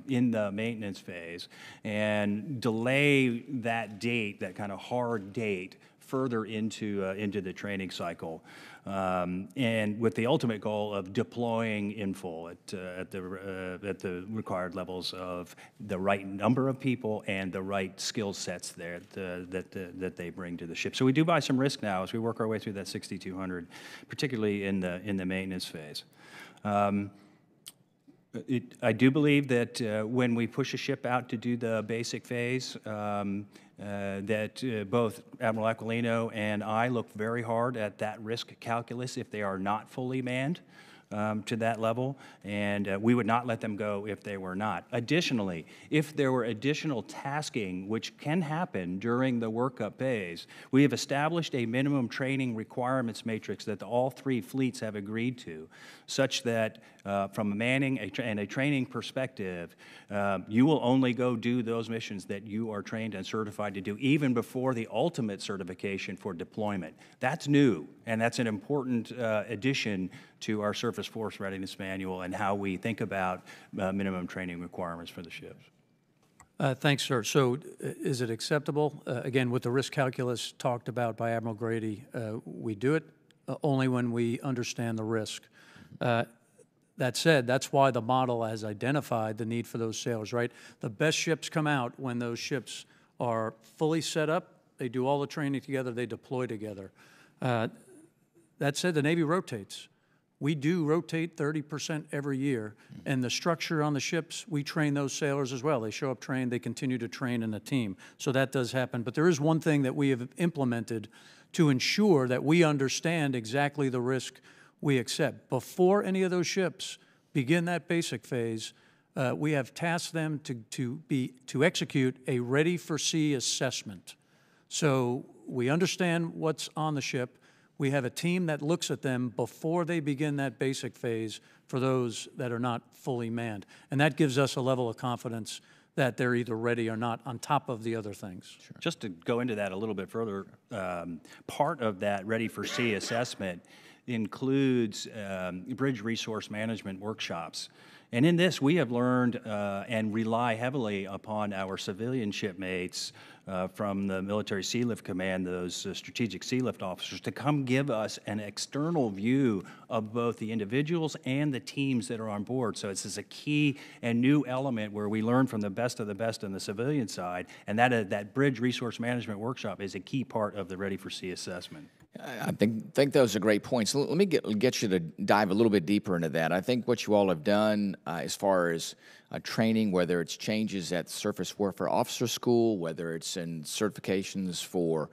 in the maintenance phase and delay that date, that kind of hard date, further into the training cycle, and with the ultimate goal of deploying in full at the required levels of the right number of people and the right skill sets there that they bring to the ship. So we do buy some risk now as we work our way through that 6,200, particularly in the maintenance phase. I do believe that when we push a ship out to do the basic phase, that both Admiral Aquilino and I look very hard at that risk calculus if they are not fully manned to that level, and we would not let them go if they were not. Additionally, if there were additional tasking, which can happen during the workup phase, we have established a minimum training requirements matrix that all three fleets have agreed to, such that from a manning and a training perspective, you will only go do those missions that you are trained and certified to do, even before the ultimate certification for deployment. That's new, and that's an important addition to our Surface Force Readiness Manual and how we think about minimum training requirements for the ships. Thanks, sir. So is it acceptable? Again, with the risk calculus talked about by Admiral Grady, we do it only when we understand the risk. that said, that's why the model has identified the need for those sailors, right? The best ships come out when those ships are fully set up, they do all the training together, they deploy together. That said, the Navy rotates. We do rotate 30% every year, and the structure on the ships, we train those sailors as well. They show up trained, they continue to train in a team. So that does happen. But there is one thing that we have implemented to ensure that we understand exactly the risk we accept. Before any of those ships begin that basic phase, we have tasked them to execute a ready-for-sea assessment. So we understand what's on the ship. We have a team that looks at them before they begin that basic phase for those that are not fully manned. And that gives us a level of confidence that they're either ready or not, on top of the other things. Sure. Just to go into that a little bit further, part of that Ready for Sea assessment includes bridge resource management workshops. And in this, we have learned and rely heavily upon our civilian shipmates from the Military Sealift Command, those strategic sealift officers, to come give us an external view of both the individuals and the teams that are on board. So this is a key and new element where we learn from the best of the best on the civilian side, and that bridge resource management workshop is a key part of the Ready for Sea assessment. I think those are great points. Let me get you to dive a little bit deeper into that. I think what you all have done as far as training, whether it's changes at Surface Warfare Officer School, whether it's in certifications for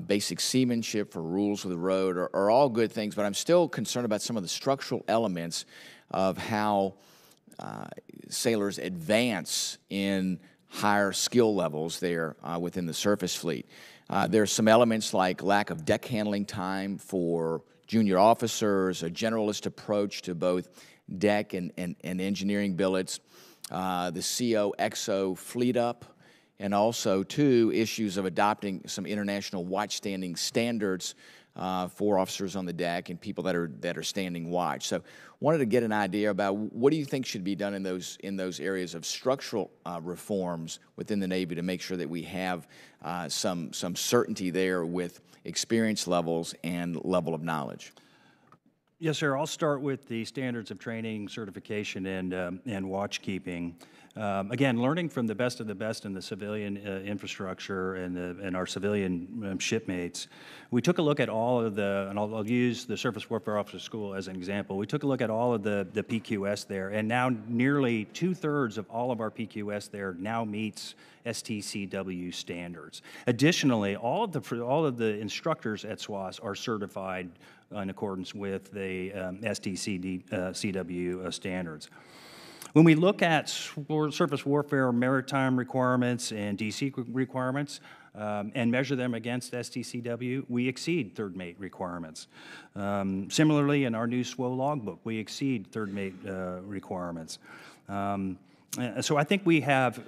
basic seamanship, for rules of the road, are all good things, but I'm still concerned about some of the structural elements of how sailors advance in higher skill levels there within the surface fleet. There's some elements like lack of deck handling time for junior officers, a generalist approach to both deck and engineering billets, the CO, XO fleet up, and also, too, issues of adopting some international watch-standing standards for officers on the deck and people that are standing watch. So wanted to get an idea about what do you think should be done in those areas of structural reforms within the Navy to make sure that we have some certainty there with experience levels and level of knowledge. Yes, sir. I'll start with the standards of training, certification, and watch keeping. Again, learning from the best of the best in the civilian infrastructure and our civilian shipmates, we took a look at all of and I'll use the Surface Warfare Officer School as an example. We took a look at all of the PQS there, and now nearly 2/3 of all of our PQS there now meets STCW standards. Additionally, all of the instructors at SWAS are certified in accordance with the STCW standards. When we look at surface warfare maritime requirements and DC requirements and measure them against STCW, we exceed third mate requirements. Similarly, in our new SWO logbook, we exceed third mate requirements. So I think we have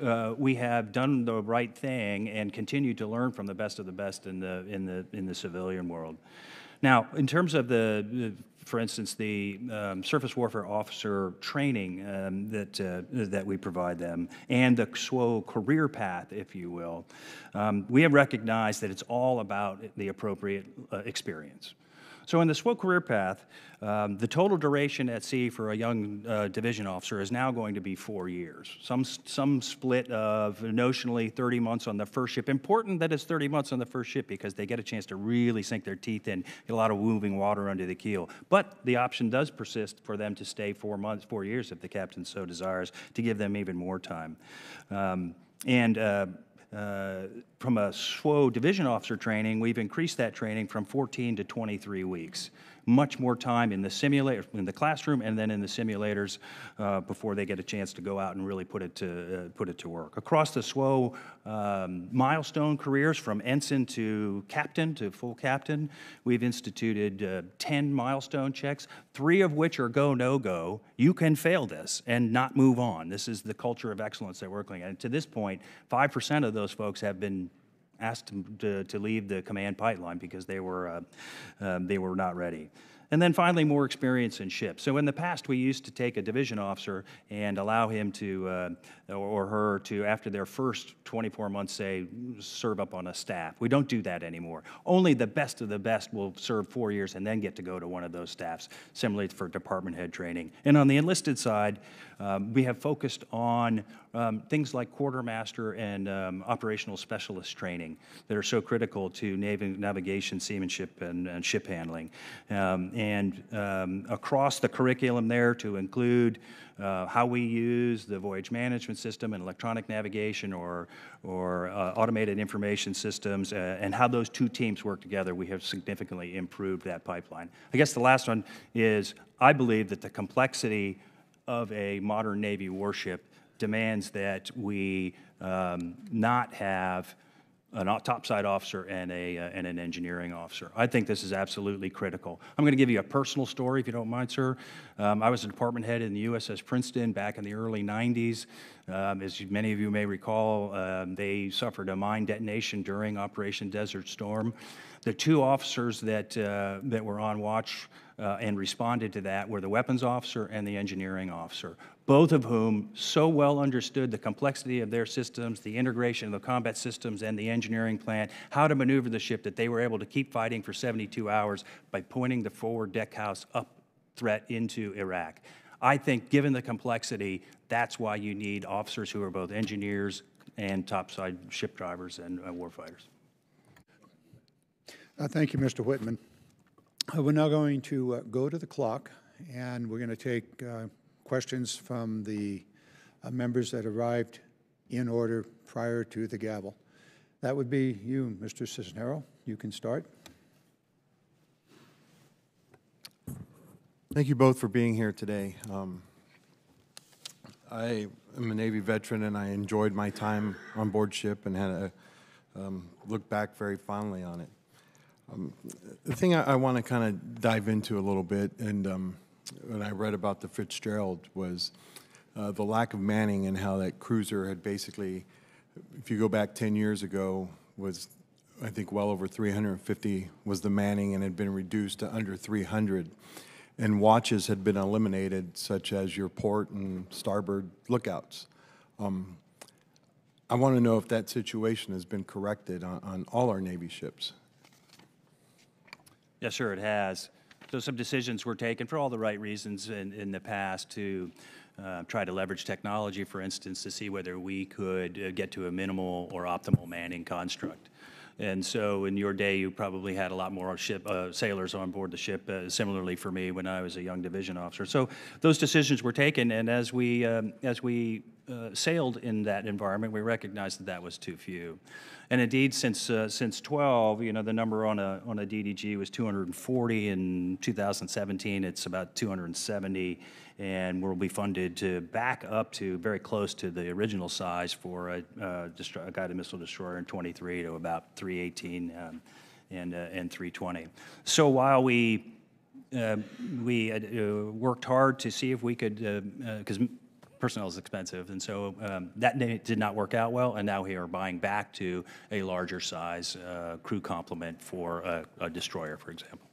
done the right thing and continue to learn from the best of the best in the civilian world. Now, in terms of for instance, the surface warfare officer training that we provide them and the SWO career path, if you will, we have recognized that it's all about the appropriate experience. So in the SWO career path, the total duration at sea for a young division officer is now going to be 4 years. Some split of notionally 30 months on the first ship. Important that it's 30 months on the first ship because they get a chance to really sink their teeth in, get a lot of moving water under the keel. But the option does persist for them to stay 4 years if the captain so desires, to give them even more time. From a SWO division officer training, we've increased that training from 14 to 23 weeks. Much more time in the simulator, in the classroom, and then in the simulators before they get a chance to go out and really put it to work. Across the SWO milestone careers, from ensign to captain to full captain, we've instituted 10 milestone checks, 3 of which are go, no go. You can fail this and not move on. This is the culture of excellence that we're looking at. And to this point, 5% of those folks have been asked to leave the command pipeline because they were not ready. And then finally, more experience in ship. So in the past, we used to take a division officer and allow him to, or her to, after their first 24 months, say, serve up on a staff. We don't do that anymore. Only the best of the best will serve 4 years and then get to go to one of those staffs, similarly for department head training. And on the enlisted side, we have focused on things like quartermaster and operational specialist training that are so critical to navigation, seamanship, and ship handling. Across the curriculum there to include how we use the voyage management system and electronic navigation or automated information systems and how those two teams work together, we have significantly improved that pipeline. I guess the last one is I believe that the complexity of a modern Navy warship demands that we not have a topside officer and an engineering officer. I think this is absolutely critical. I'm going to give you a personal story, if you don't mind, sir. I was a department head in the USS Princeton back in the early 90s. As many of you may recall, they suffered a mine detonation during Operation Desert Storm. The two officers that were on watch and responded to that were the weapons officer and the engineering officer, both of whom so well understood the complexity of their systems, the integration of the combat systems and the engineering plan, how to maneuver the ship, that they were able to keep fighting for 72 hours by pointing the forward deck house up threat into Iraq. I think given the complexity, that's why you need officers who are both engineers and topside ship drivers and warfighters. Thank you, Mr. Whitman. We're now going to go to the clock, and we're going to take questions from the members that arrived in order prior to the gavel. That would be you, Mr. Cisnero. You can start. Thank you both for being here today. I am a Navy veteran, and I enjoyed my time on board ship and had a look back very fondly on it. The thing I want to kind of dive into a little bit, and when I read about the Fitzgerald, was the lack of manning and how that cruiser had basically, if you go back 10 years ago, was I think well over 350 was the manning and had been reduced to under 300. And watches had been eliminated, such as your port and starboard lookouts. I want to know if that situation has been corrected on all our Navy ships. Yes, sir, it has. So some decisions were taken for all the right reasons in the past to try to leverage technology, for instance, to see whether we could get to a minimal or optimal manning construct. And so in your day, you probably had a lot more sailors on board the ship, similarly for me when I was a young division officer. So those decisions were taken, and as we sailed in that environment, we recognized that that was too few. And indeed, since 12, you know, the number on a DDG was 240. In 2017, it's about 270, and we'll be funded to back up to very close to the original size for a guided missile destroyer in 23 to about 318 and 320. So while we worked hard to see if we could, because personnel is expensive, and so that did not work out well, and now we are buying back to a larger size crew complement for a destroyer, for example.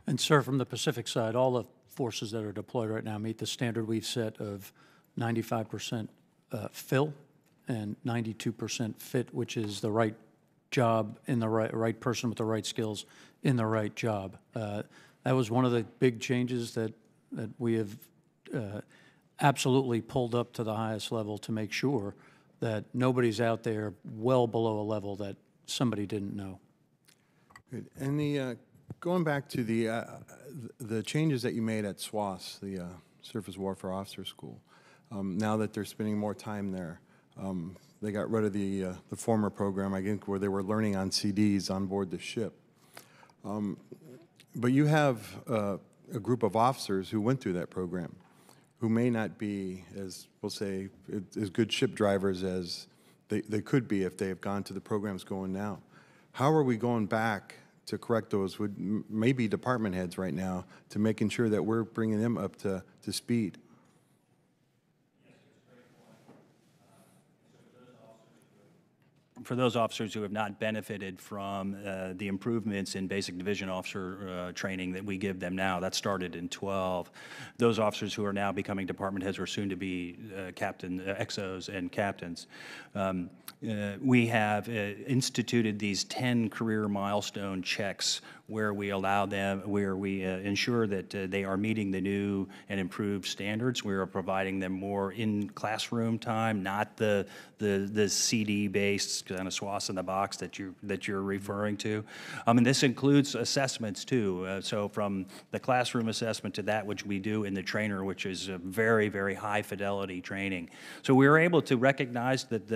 And sir, from the Pacific side, all the forces that are deployed right now meet the standard we've set of 95% fill and 92% fit, which is the right job in the right person with the right skills in the right job. That was one of the big changes that we have absolutely pulled up to the highest level to make sure that nobody's out there well below a level that somebody didn't know. Good. And going back to the changes that you made at SWAS, the Surface Warfare Officer School, now that they're spending more time there, they got rid of the former program, I think, where they were learning on CDs on board the ship. But you have a group of officers who went through that program, who may not be, as we'll say, as good ship drivers as they could be if they have gone to the programs going now. How are we going back to correct those with maybe department heads right now to making sure that we're bringing them up to speed? for those officers who have not benefited from the improvements in basic division officer training that we give them now, that started in 12. Those officers who are now becoming department heads or soon to be XOs and captains. We have instituted these 10 career milestone checks where we allow them, where we ensure that they are meeting the new and improved standards. We are providing them more in-classroom time, not the CD-based kind of swaths in the box that you're referring to. And this includes assessments too. So from the classroom assessment to that which we do in the trainer, which is a very, very high fidelity training. So we were able to recognize that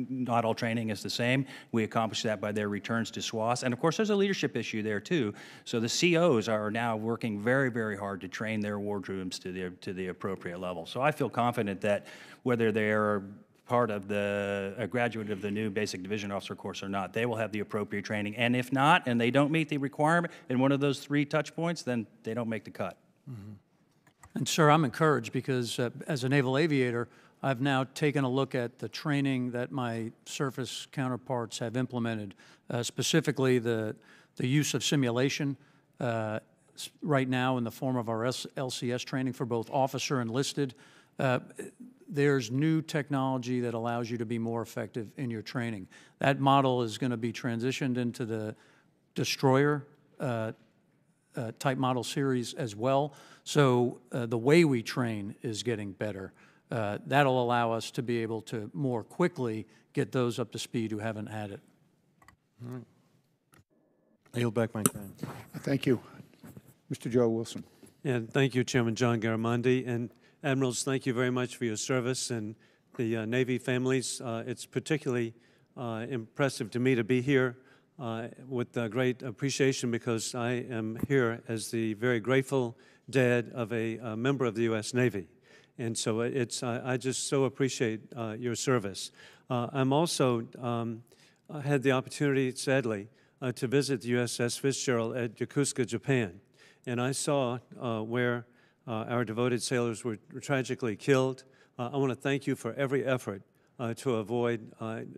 not all training is the same. We accomplished that by their returns to SWAS. And of course, there's a leadership issue there too. So the COs are now working very, very hard to train their wardrooms to the appropriate level. So I feel confident that whether they're part of a graduate of the new basic division officer course or not, they will have the appropriate training. And if not, and they don't meet the requirement in one of those 3 touch points, then they don't make the cut. Mm-hmm. And sir, I'm encouraged because as a naval aviator, I've now taken a look at the training that my surface counterparts have implemented, specifically the use of simulation right now in the form of our LCS training for both officer and enlisted. There's new technology that allows you to be more effective in your training. That model is going to be transitioned into the destroyer type model series as well. So the way we train is getting better. That'll allow us to be able to more quickly get those up to speed who haven't had it. All right. I yield back my time. Thank you. Mr. Joe Wilson. And thank you, Chairman John Garamendi. And Admirals, thank you very much for your service. And the Navy families, it's particularly impressive to me to be here with great appreciation because I am here as the very grateful dad of a member of the U.S. Navy. And so I just so appreciate your service. I'm also had the opportunity, sadly, to visit the USS Fitzgerald at Yokosuka, Japan. And I saw where our devoted sailors were tragically killed. I want to thank you for every effort to avoid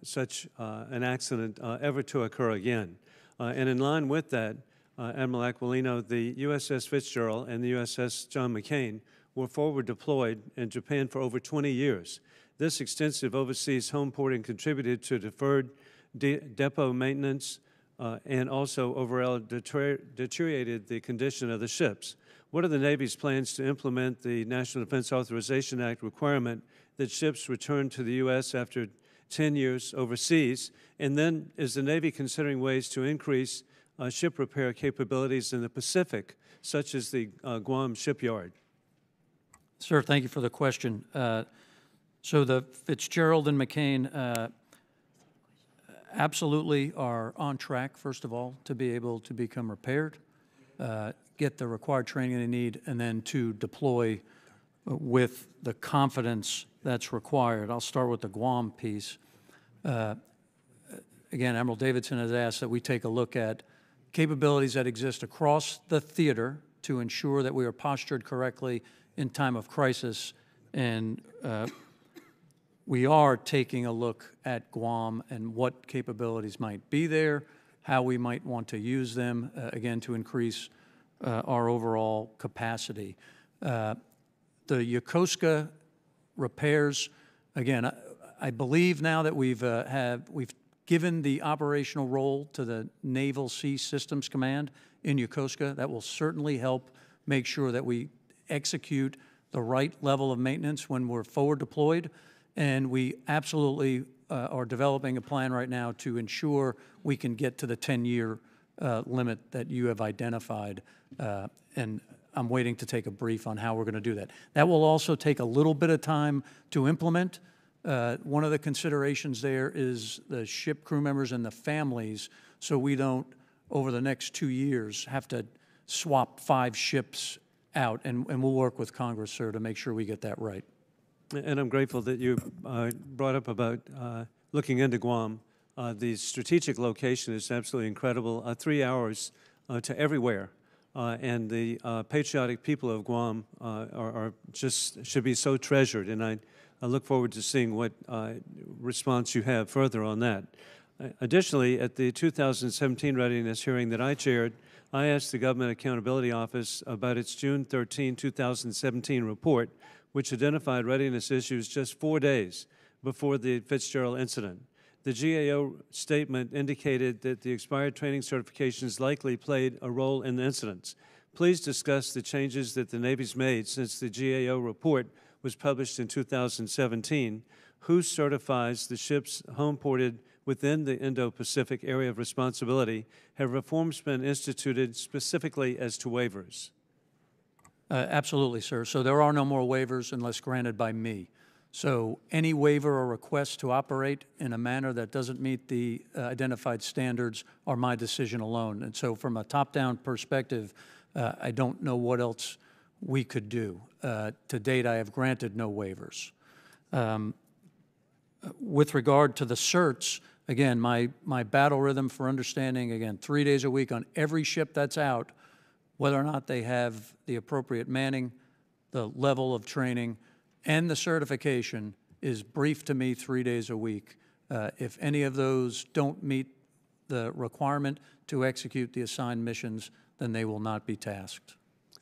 such an accident ever to occur again. And in line with that, Admiral Aquilino, the USS Fitzgerald and the USS John McCain were forward deployed in Japan for over 20 years. This extensive overseas home porting contributed to deferred depot maintenance and also overall deteriorated the condition of the ships. What are the Navy's plans to implement the National Defense Authorization Act requirement that ships return to the U.S. after 10 years overseas? And then is the Navy considering ways to increase ship repair capabilities in the Pacific, such as the Guam shipyard? Sir, thank you for the question. So the Fitzgerald and McCain absolutely are on track, first of all, to be able to become repaired, get the required training they need, and then to deploy with the confidence that's required. I'll start with the Guam piece. Again, Admiral Davidson has asked that we take a look at capabilities that exist across the theater to ensure that we are postured correctly in time of crisis, and we are taking a look at Guam and what capabilities might be there, how we might want to use them, again, to increase our overall capacity. The Yokosuka repairs, again, I believe now that we've given the operational role to the Naval Sea Systems Command in Yokosuka. That will certainly help make sure that we execute the right level of maintenance when we're forward deployed. And we absolutely are developing a plan right now to ensure we can get to the 10-year limit that you have identified. And I'm waiting to take a brief on how we're going to do that. That will also take a little bit of time to implement. One of the considerations there is the ship crew members and the families, so we don't, over the next 2 years, have to swap 5 ships out. And we'll work with Congress, sir, to make sure we get that right. And I'm grateful that you brought up about looking into Guam. The strategic location is absolutely incredible. 3 hours to everywhere. And the patriotic people of Guam are just should be so treasured. And I I look forward to seeing what response you have further on that. Additionally, at the 2017 readiness hearing that I chaired, I asked the Government Accountability Office about its June 13, 2017 report, which identified readiness issues just 4 days before the Fitzgerald incident. The GAO statement indicated that the expired training certifications likely played a role in the incidents. Please discuss the changes that the Navy's made since the GAO report was published in 2017. Who certifies the ships home-ported within the Indo-Pacific area of responsibility? Have reforms been instituted specifically as to waivers? Absolutely, sir. So there are no more waivers unless granted by me. So any waiver or request to operate in a manner that doesn't meet the identified standards are my decision alone. And so from a top-down perspective, I don't know what else we could do. To date, I have granted no waivers. With regard to the certs, again, my battle rhythm for understanding, again, 3 days a week on every ship that's out, whether or not they have the appropriate manning, the level of training, and the certification is briefed to me 3 days a week. If any of those don't meet the requirement to execute the assigned missions, then they will not be tasked.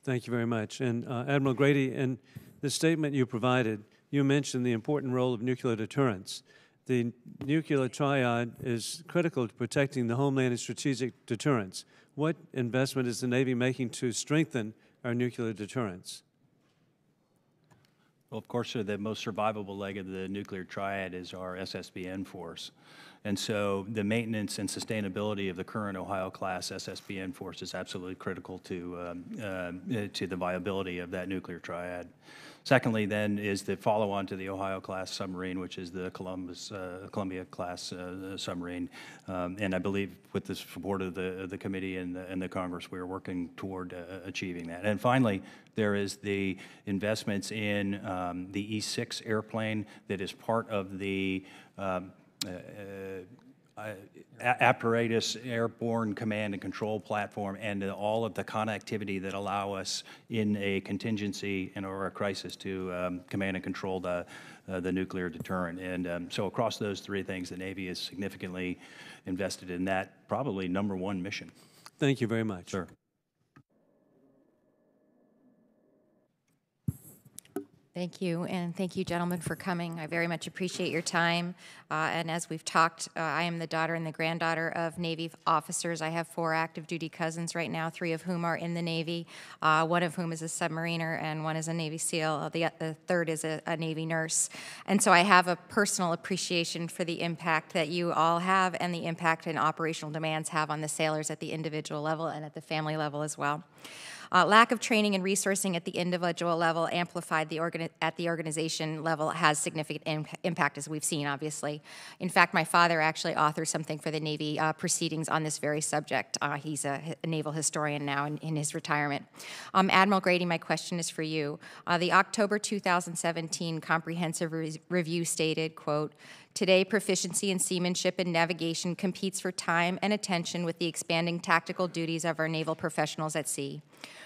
Thank you very much. And Admiral Grady, in the statement you provided, you mentioned the important role of nuclear deterrence. The nuclear triad is critical to protecting the homeland and strategic deterrence. What investment is the Navy making to strengthen our nuclear deterrence? Well, of course, the most survivable leg of the nuclear triad is our SSBN force. And so the maintenance and sustainability of the current Ohio-class SSBN force is absolutely critical to the viability of that nuclear triad. Secondly, then, is the follow-on to the Ohio-class submarine, which is the Columbia-class submarine. And I believe with the support of the committee and the Congress, we are working toward achieving that. And finally, there is the investments in the E-6 airplane that is part of the apparatus airborne command and control platform and all of the connectivity that allow us in a contingency and or a crisis to command and control the nuclear deterrent. And so across those three things, the Navy is significantly invested in that probably #1 mission. Thank you very much. Sir. Thank you, and thank you, gentlemen, for coming. I very much appreciate your time. And as we've talked, I am the daughter and the granddaughter of Navy officers. I have 4 active duty cousins right now, 3 of whom are in the Navy, 1 of whom is a submariner, and 1 is a Navy SEAL. The third is a Navy nurse. And so I have a personal appreciation for the impact that you all have and the impact and operational demands have on the sailors at the individual level and at the family level as well. Lack of training and resourcing at the individual level amplified at the organization level has significant impact, as we've seen, obviously. In fact, my father actually authored something for the Navy proceedings on this very subject. He's a naval historian now in his retirement. Admiral Grady, my question is for you. The October 2017 comprehensive review stated, quote, "Today, proficiency in seamanship and navigation competes for time and attention with the expanding tactical duties of our naval professionals at sea.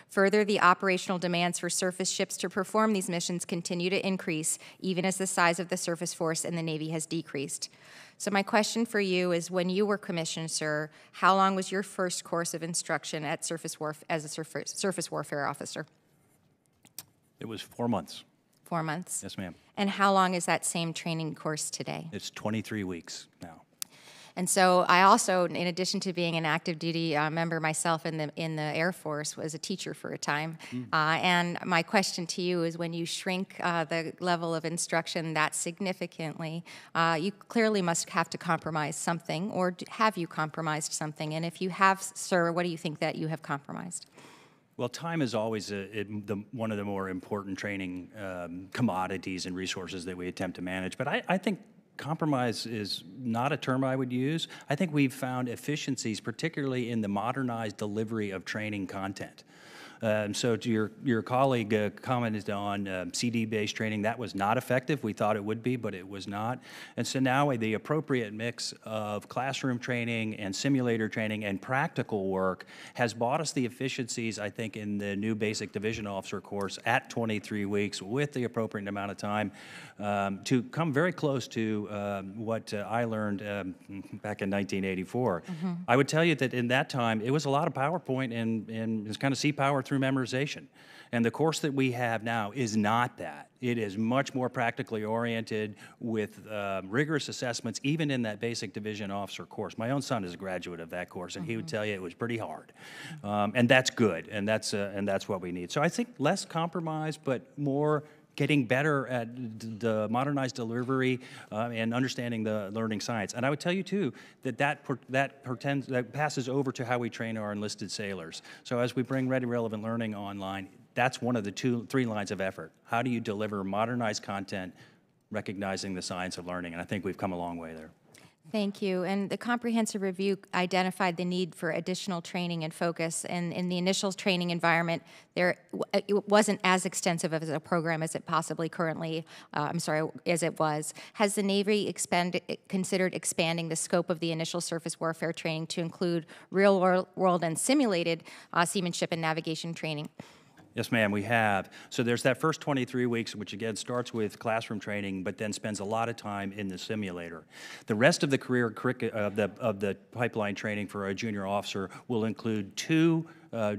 Further, the operational demands for surface ships to perform these missions continue to increase, even as the size of the surface force in the Navy has decreased." So my question for you is, when you were commissioned, sir, how long was your first course of instruction at as a surface warfare officer? It was 4 months. 4 months? Yes, ma'am. And how long is that same training course today? It's 23 weeks now. And so I also, in addition to being an active duty member myself in the Air Force, was a teacher for a time. And my question to you is, when you shrink the level of instruction that significantly, you clearly must have to compromise something, or have you compromised something? And if you have, sir, what do you think that you have compromised? Well, time is always one of the more important training commodities and resources that we attempt to manage. But I think compromise is not a term I would use. I think we've found efficiencies, particularly in the modernized delivery of training content. So to your colleague commented on CD-based training, that was not effective. We thought it would be, but it was not. And so now the appropriate mix of classroom training and simulator training and practical work has brought us the efficiencies, I think, in the new basic division officer course at 23 weeks with the appropriate amount of time to come very close to what I learned back in 1984. I would tell you that in that time, it was a lot of PowerPoint and it's kind of C-Power through memorization. And the course that we have now is not that. It is much more practically oriented with rigorous assessments, even in that basic division officer course. My own son is a graduate of that course, and he would tell you it was pretty hard. And that's good, and that's what we need. So I think less compromise, but more getting better at the modernized delivery and understanding the learning science. And I would tell you too that passes over to how we train our enlisted sailors. So as we bring Ready Relevant Learning online, that's one of the three lines of effort. How do you deliver modernized content, recognizing the science of learning? And I think we've come a long way there. Thank you. And the comprehensive review identified the need for additional training and focus. And in the initial training environment, it wasn't as extensive as a program as it possibly currently, as it was. Has the Navy considered expanding the scope of the initial surface warfare training to include real world and simulated seamanship and navigation training? Yes, ma'am, we have. So there's that first 23 weeks, which again starts with classroom training, but then spends a lot of time in the simulator. The rest of the career of the pipeline training for a junior officer will include 2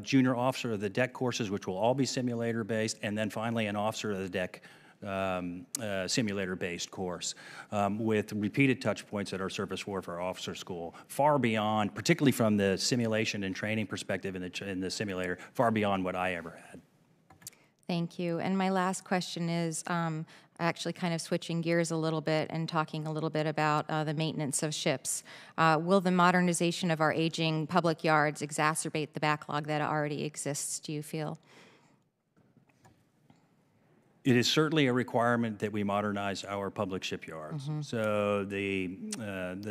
junior officer of the deck courses, which will all be simulator based, and then finally an officer of the deck simulator-based course with repeated touch points at our Surface Warfare Officer School, far beyond, particularly from the simulation and training perspective in the simulator, far beyond what I ever had. Thank you. And my last question is actually kind of switching gears a little bit and talking a little bit about the maintenance of ships. Will the modernization of our aging public yards exacerbate the backlog that already exists, do you feel? It is certainly a requirement that we modernize our public shipyards. So the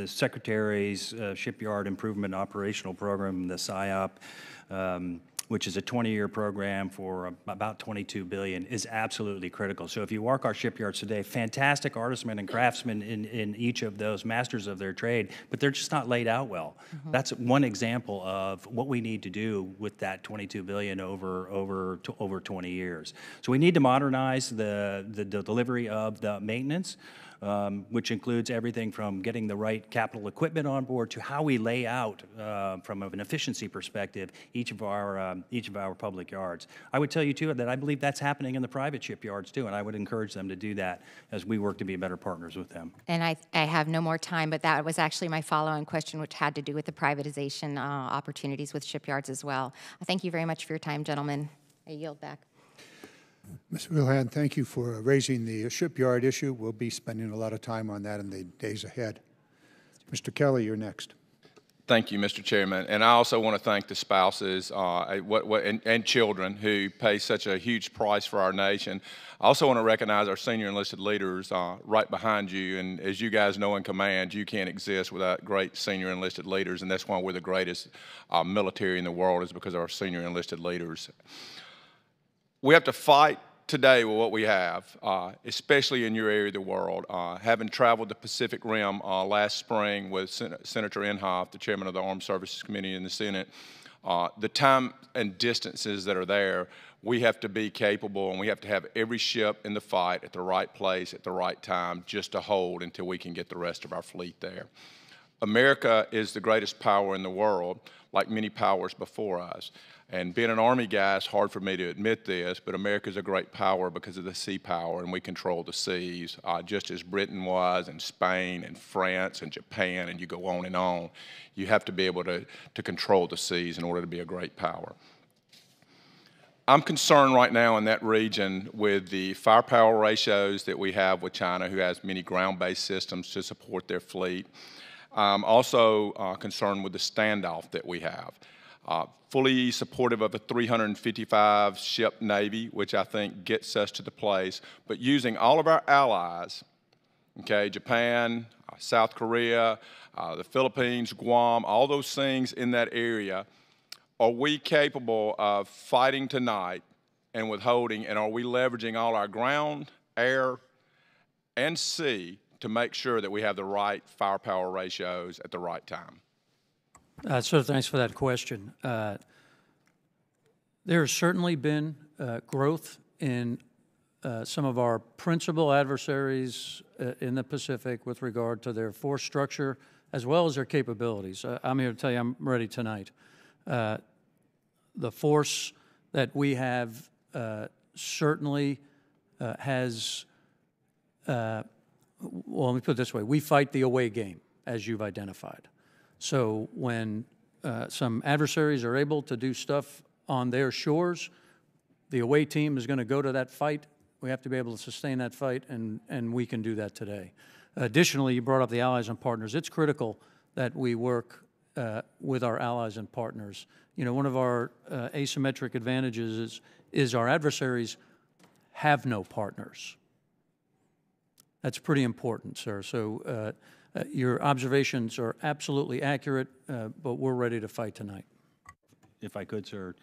Secretary's Shipyard Improvement Operational Program, the SIOP, which is a 20-year program for about $22 billion, is absolutely critical. So if you walk our shipyards today, fantastic artisans and craftsmen in each of those masters of their trade, but they're just not laid out well. That's one example of what we need to do with that $22 billion over 20 years. So we need to modernize the delivery of the maintenance, which includes everything from getting the right capital equipment on board to how we lay out, from an efficiency perspective, each of our public yards. I would tell you too that I believe that's happening in the private shipyards too, and I would encourage them to do that as we work to be better partners with them. And I have no more time, but that was actually my follow-on question, which had to do with the privatization opportunities with shipyards as well. Thank you very much for your time, gentlemen. I yield back. Ms. Wilhan, thank you for raising the shipyard issue. We'll be spending a lot of time on that in the days ahead. Mr. Kelly, you're next. Thank you, Mr. Chairman. And I also want to thank the spouses and children who pay such a huge price for our nation. I also want to recognize our senior enlisted leaders right behind you. And as you guys know in command, you can't exist without great senior enlisted leaders. And that's why we're the greatest military in the world, is because of our senior enlisted leaders. We have to fight today with what we have, especially in your area of the world. Having traveled the Pacific Rim last spring with Senator Inhofe, the chairman of the Armed Services Committee in the Senate, the time and distances that are there, we have to be capable, and we have to have every ship in the fight at the right place at the right time just to hold until we can get the rest of our fleet there. America is the greatest power in the world, like many powers before us. And being an Army guy, it's hard for me to admit this, but America's a great power because of the sea power, and we control the seas, just as Britain was, and Spain, and France, and Japan, and you go on and on. You have to be able to control the seas in order to be a great power. I'm concerned right now in that region with the firepower ratios that we have with China, who has many ground-based systems to support their fleet. I'm also concerned with the standoff that we have. Fully supportive of a 355-ship Navy, which I think gets us to the place, but using all of our allies, okay, Japan, South Korea, the Philippines, Guam, all those things in that area, are we capable of fighting tonight and withholding, and are we leveraging all our ground, air, and sea to make sure that we have the right firepower ratios at the right time? So thanks for that question. There has certainly been growth in some of our principal adversaries in the Pacific with regard to their force structure as well as their capabilities. I'm here to tell you I'm ready tonight. The force that we have certainly has, well, let me put it this way. We fight the away game, as you've identified. So when some adversaries are able to do stuff on their shores, the away team is going to go to that fight. We have to be able to sustain that fight, and we can do that today. Additionally, you brought up the allies and partners. It's critical that we work with our allies and partners. You know, one of our asymmetric advantages is our adversaries have no partners. That's pretty important, sir. So your observations are absolutely accurate, but we're ready to fight tonight. If I could, sir.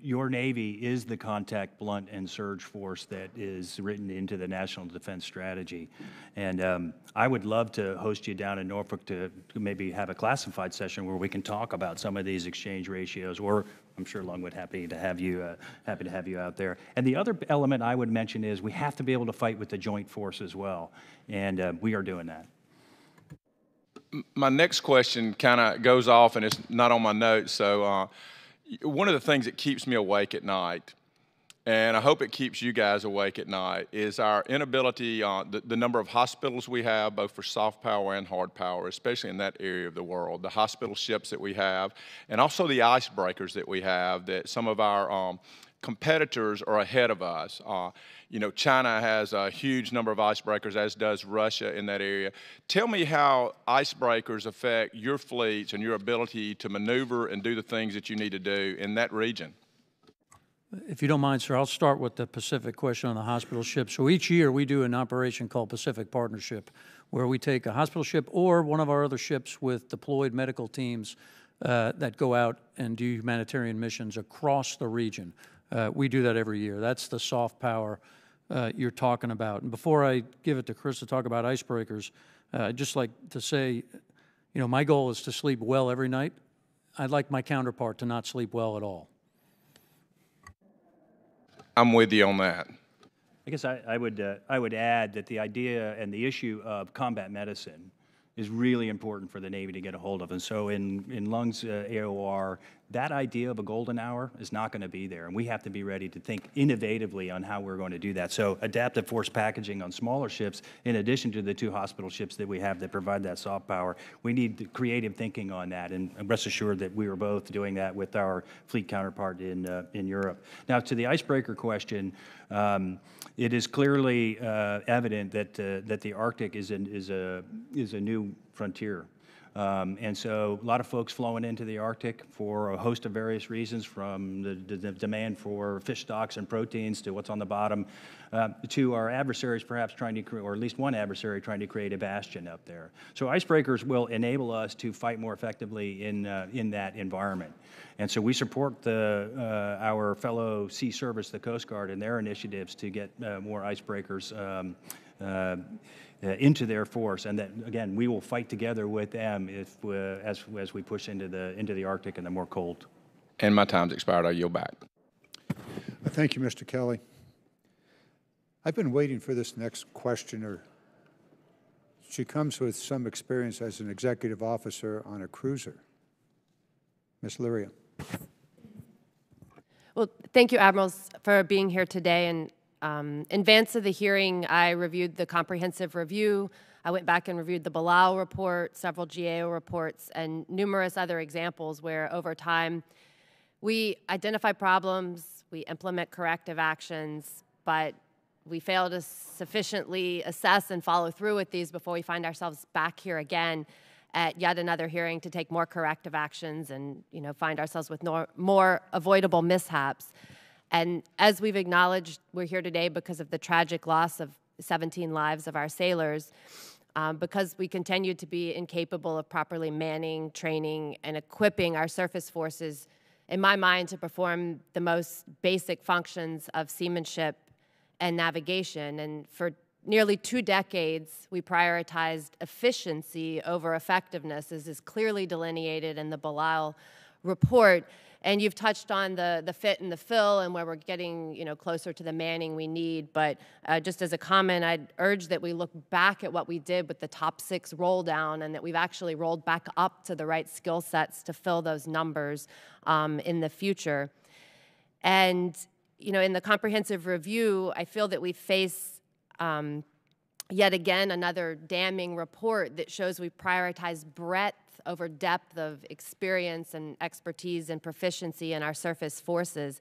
Your Navy is the contact, blunt, and surge force that is written into the National Defense Strategy. And I would love to host you down in Norfolk to maybe have a classified session where we can talk about some of these exchange ratios, or I'm sure Longwood happy to have you out there. And the other element I would mention is we have to be able to fight with the joint force as well, and we are doing that. My next question kind of goes off, and it's not on my notes, so one of the things that keeps me awake at night, and I hope it keeps you guys awake at night, is our inability, the number of hospitals we have, both for soft power and hard power, especially in that area of the world, the hospital ships that we have, and also the icebreakers that we have that some of our competitors are ahead of us. You know, China has a huge number of icebreakers, as does Russia in that area. Tell me how icebreakers affect your fleets and your ability to maneuver and do the things that you need to do in that region. If you don't mind, sir, I'll start with the Pacific question on the hospital ship. So each year we do an operation called Pacific Partnership, where we take a hospital ship or one of our other ships with deployed medical teams that go out and do humanitarian missions across the region. We do that every year. That's the soft power you're talking about. And before I give it to Chris to talk about icebreakers, I'd just like to say, you know, my goal is to sleep well every night. I'd like my counterpart to not sleep well at all. I'm with you on that. I guess I would add that the idea and the issue of combat medicine is really important for the Navy to get a hold of. And so in Lung's AOR, that idea of a golden hour is not going to be there. And we have to be ready to think innovatively on how we're going to do that. So adaptive force packaging on smaller ships, in addition to the 2 hospital ships that we have that provide that soft power, we need creative thinking on that. And rest assured that we are both doing that with our fleet counterpart in Europe. Now, to the icebreaker question, it is clearly evident that the Arctic is a new frontier. And so a lot of folks flowing into the Arctic for a host of various reasons, from the demand for fish stocks and proteins to what's on the bottom, to our adversaries perhaps trying to create, or at least one adversary trying to create a bastion up there. So icebreakers will enable us to fight more effectively in that environment. And so we support our fellow sea service, the Coast Guard, and their initiatives to get more icebreakers into their force, and that again we will fight together with them as we push into the Arctic and the more cold. And my time's expired. I yield back. Thank you, Mr. Kelly. I've been waiting for this next questioner. She comes with some experience as an executive officer on a cruiser. Ms. Lyria. Well, thank you, Admirals, for being here today. And in advance of the hearing, I reviewed the comprehensive review. I went back and reviewed the Bilal report, several GAO reports, and numerous other examples where over time we identify problems, we implement corrective actions, but we fail to sufficiently assess and follow through with these before we find ourselves back here again at yet another hearing to take more corrective actions and, you know, find ourselves with more avoidable mishaps. And as we've acknowledged, we're here today because of the tragic loss of 17 lives of our sailors, because we continue to be incapable of properly manning, training, and equipping our surface forces in my mind, to perform the most basic functions of seamanship and navigation. And for nearly 2 decades, we prioritized efficiency over effectiveness, as is clearly delineated in the Bilal report. And you've touched on the fit and the fill and where we're getting closer to the manning we need. But just as a comment, I'd urge that we look back at what we did with the top 6 roll down, and that we've actually rolled back up to the right skill sets to fill those numbers in the future. And in the comprehensive review, I feel that we face yet again another damning report that shows we prioritize breadth over depth of experience and expertise and proficiency in our surface forces.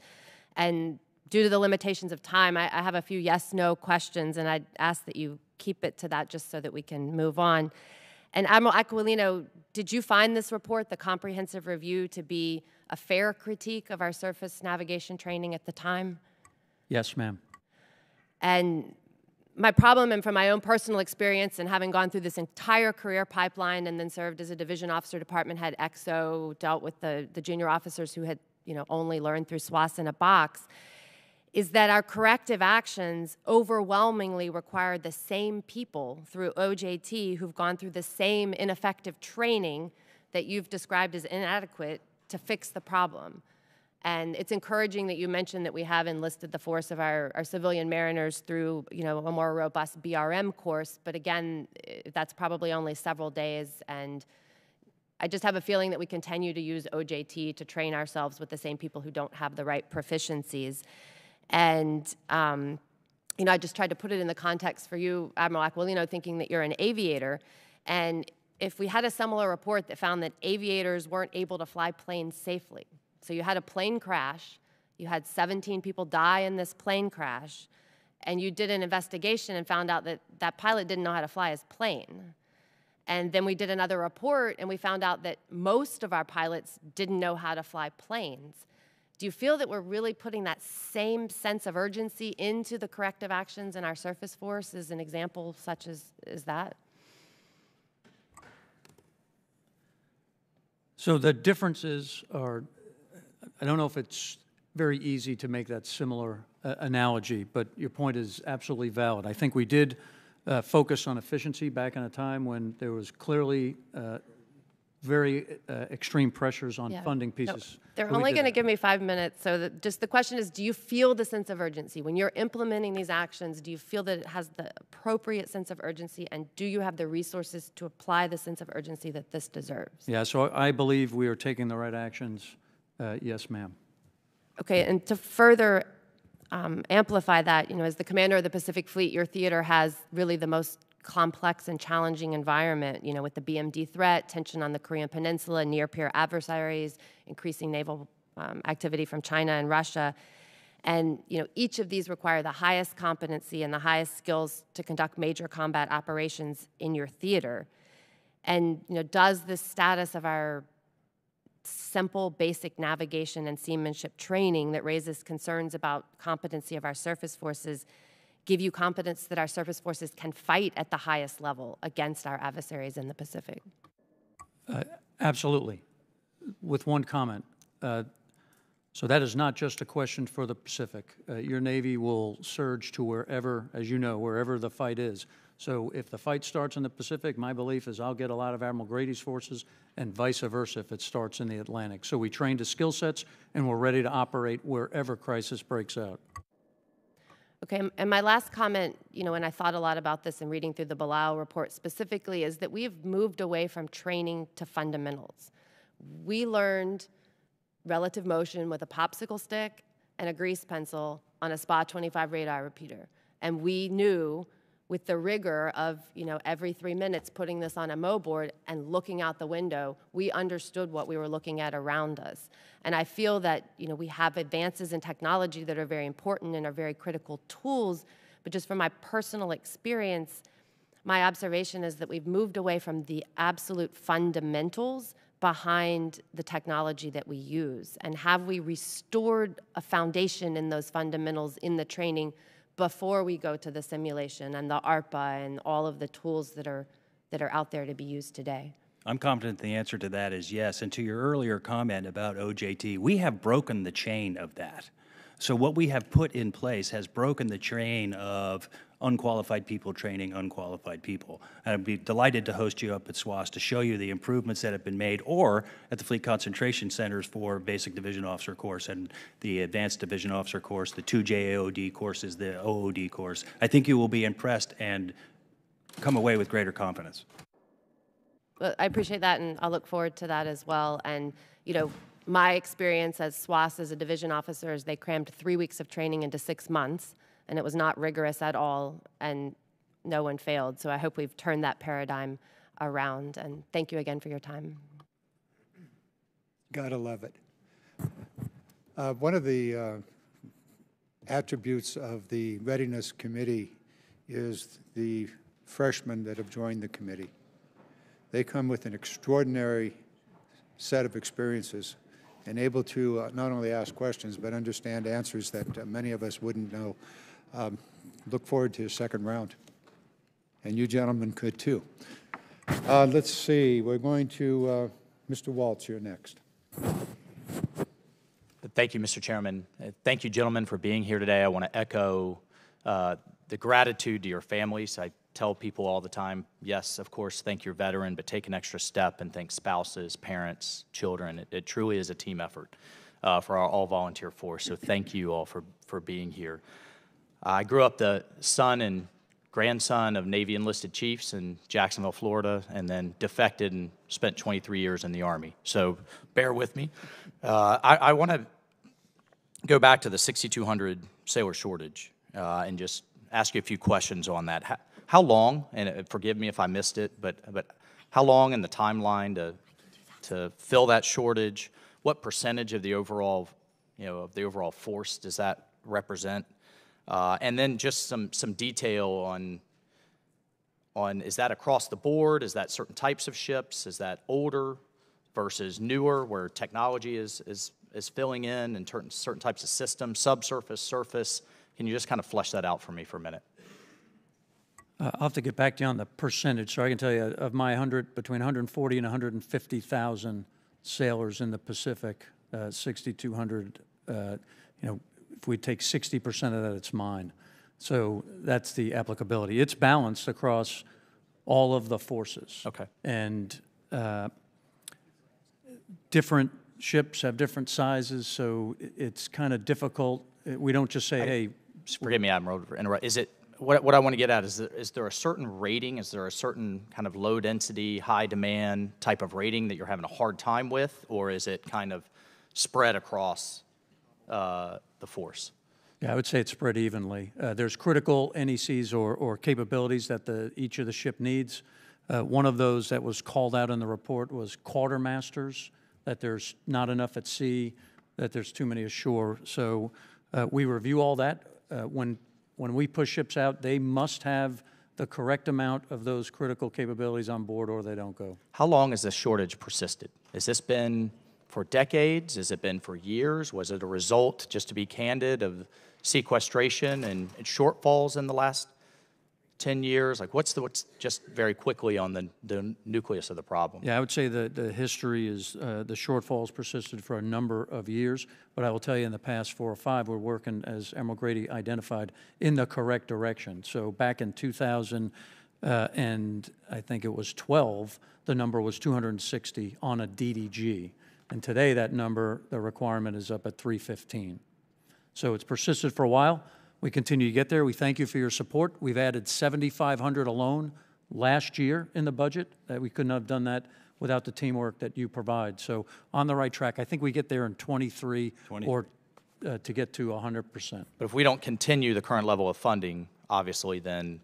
And due to the limitations of time, I have a few yes-no questions, and I'd ask that you keep it to that just so that we can move on. And Admiral Aquilino, did you find this report, the comprehensive review, to be a fair critique of our surface navigation training at the time? Yes, ma'am. And my problem, and from my own personal experience and having gone through this entire career pipeline and then served as a division officer, department head, XO, dealt with the junior officers who had only learned through SWAS in a box, is that our corrective actions overwhelmingly require the same people through OJT who've gone through the same ineffective training that you've described as inadequate to fix the problem. And it's encouraging that you mentioned that we have enlisted the force of our civilian mariners through, a more robust BRM course. But again, that's probably only several days. And I just have a feeling that we continue to use OJT to train ourselves with the same people who don't have the right proficiencies. And, I just tried to put it in the context for you, Admiral Aquilino, thinking that you're an aviator. And if we had a similar report that found that aviators weren't able to fly planes safely, so you had a plane crash, you had 17 people die in this plane crash, and you did an investigation and found out that that pilot didn't know how to fly his plane. And then we did another report and we found out that most of our pilots didn't know how to fly planes. Do you feel that we're really putting that same sense of urgency into the corrective actions in our surface force as an example such as that? So the differences are, I don't know if it's very easy to make that similar analogy, but your point is absolutely valid. I think we did focus on efficiency back in a time when there was clearly very extreme pressures on funding pieces. No, they're only going to give me 5 minutes, so just the question is, do you feel the sense of urgency? When you're implementing these actions, do you feel that it has the appropriate sense of urgency, and do you have the resources to apply the sense of urgency that this deserves? Yeah, so I believe we are taking the right actions. Yes, ma'am. Okay, and to further amplify that, as the commander of the Pacific Fleet, your theater has really the most complex and challenging environment, with the BMD threat, tension on the Korean Peninsula, near-peer adversaries, increasing naval activity from China and Russia. And, each of these require the highest competency and the highest skills to conduct major combat operations in your theater. And, does the status of our simple, basic navigation and seamanship training that raises concerns about competency of our surface forces give you confidence that our surface forces can fight at the highest level against our adversaries in the Pacific? Absolutely. With one comment. So that is not just a question for the Pacific. Your Navy will surge to wherever, as you know, wherever the fight is. So if the fight starts in the Pacific, my belief is I'll get a lot of Admiral Grady's forces, and vice versa if it starts in the Atlantic. So we train to skill sets, and we're ready to operate wherever crisis breaks out. Okay, and my last comment, and I thought a lot about this in reading through the Bilal report specifically, is that we've moved away from training to fundamentals. We learned relative motion with a popsicle stick and a grease pencil on a SPA 25 radar repeater. And we knew with the rigor of, every 3 minutes putting this on a MO board and looking out the window, we understood what we were looking at around us. And I feel that, we have advances in technology that are very important and are very critical tools, but just from my personal experience, my observation is that we've moved away from the absolute fundamentals behind the technology that we use. And have we restored a foundation in those fundamentals in the training before we go to the simulation and the ARPA and all of the tools that are out there to be used today? I'm confident the answer to that is yes. And to your earlier comment about OJT, we have broken the chain of that. So what we have put in place has broken the chain of unqualified people training unqualified people. And I'd be delighted to host you up at SWAS to show you the improvements that have been made, or at the Fleet Concentration Centers for Basic Division Officer course and the Advanced Division Officer course, the 2 JAOD courses, the OOD course. I think you will be impressed and come away with greater confidence. Well, I appreciate that, and I'll look forward to that as well. And, you know, my experience as SWAS as a division officer is they crammed 3 weeks of training into 6 months, and it was not rigorous at all, and no one failed. So I hope we've turned that paradigm around, and thank you again for your time. Gotta love it. One of the attributes of the Readiness Committee is the freshmen that have joined the committee. They come with an extraordinary set of experiences and able to not only ask questions but understand answers that many of us wouldn't know. Look forward to the second round. And you gentlemen could too. Let's see, we're going to, Mr. Waltz, you're next. Thank you, Mr. Chairman. Thank you, gentlemen, for being here today. I want to echo the gratitude to your families. I tell people all the time, yes, of course, thank your veteran, but take an extra step and thank spouses, parents, children. It truly is a team effort for our all-volunteer force, so thank you all for being here. I grew up the son and grandson of Navy enlisted chiefs in Jacksonville, Florida, and then defected and spent 23 years in the Army. So bear with me. I want to go back to the 6,200 sailor shortage and just ask you a few questions on that. How long, and forgive me if I missed it, but how long in the timeline to fill that shortage? What percentage of the overall, of the overall force does that represent? And then just some detail on is that across the board? Is that certain types of ships? Is that older versus newer, where technology is filling in certain types of systems, subsurface, surface? Can you just kind of flesh that out for me for a minute? I'll have to get back to you on the percentage. So I can tell you, of my between 140 and 150,000 sailors in the Pacific, 6,200, if we take 60% of that, it's mine. So that's the applicability. It's balanced across all of the forces. Okay. And different ships have different sizes, so it's kind of difficult. We don't just say, hey. Forgive me, Admiral, for interrupt. Is it, what I want to get at is there a certain rating, is there a certain kind of low density, high demand type of rating that you're having a hard time with, or is it kind of spread across the force? Yeah, I would say it's spread evenly. There's critical NECs or capabilities that each of the ship needs. One of those that was called out in the report was quartermasters, that there's not enough at sea, that there's too many ashore. So we review all that. When we push ships out, they must have the correct amount of those critical capabilities on board or they don't go. How long has this shortage persisted? Has this been for decades? Has it been for years? Was it a result, just to be candid, of sequestration and shortfalls in the last 10 years? Like, what's just very quickly on the nucleus of the problem? Yeah, I would say the history is the shortfalls persisted for a number of years, but I will tell you in the past 4 or 5, we're working, as Admiral Grady identified, in the correct direction. So back in 2000, and I think it was 12, the number was 260 on a DDG. And today that number, the requirement is up at 315. So it's persisted for a while. We continue to get there. We thank you for your support. We've added 7,500 alone last year in the budget. We couldn't have done that without the teamwork that you provide. So on the right track. I think we get there in 23 or to get to 100%. But if we don't continue the current level of funding, obviously, then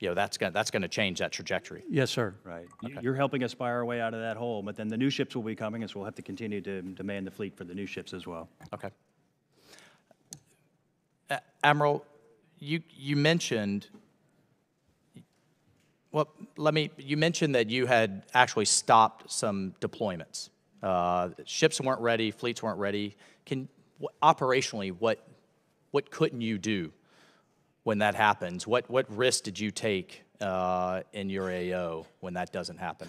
that's going to change that trajectory. Yes, sir. Right. Okay. You're helping us buy our way out of that hole, but then the new ships will be coming, and so we'll have to continue to demand the fleet for the new ships as well. Okay. Admiral, you mentioned, you mentioned that you had actually stopped some deployments. Ships weren't ready, fleets weren't ready. Operationally, what couldn't you do when that happens? What risk did you take in your AO when that doesn't happen?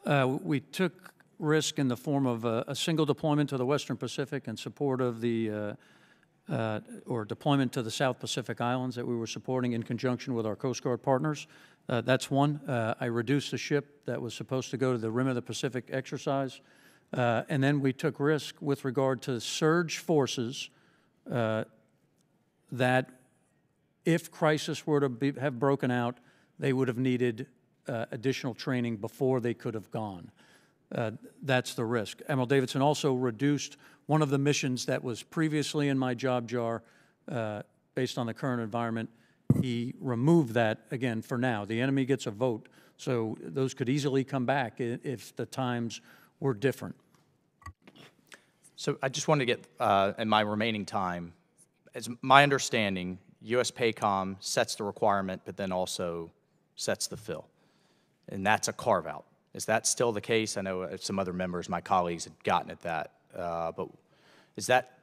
We took risk in the form of a single deployment to the Western Pacific in support of the, or deployment to the South Pacific Islands that we were supporting in conjunction with our Coast Guard partners. That's one. I reduced a ship that was supposed to go to the Rim of the Pacific exercise. And then we took risk with regard to surge forces that if crisis were to have broken out, they would have needed additional training before they could have gone. That's the risk. Admiral Davidson also reduced one of the missions that was previously in my job jar based on the current environment. He removed that, again, for now. The enemy gets a vote, so those could easily come back if the times were different. So I just wanted to get, in my remaining time, as my understanding, U.S. PACOM sets the requirement, but then also sets the fill. And that's a carve-out. Is that still the case? I know some other members, my colleagues, had gotten at that. But is that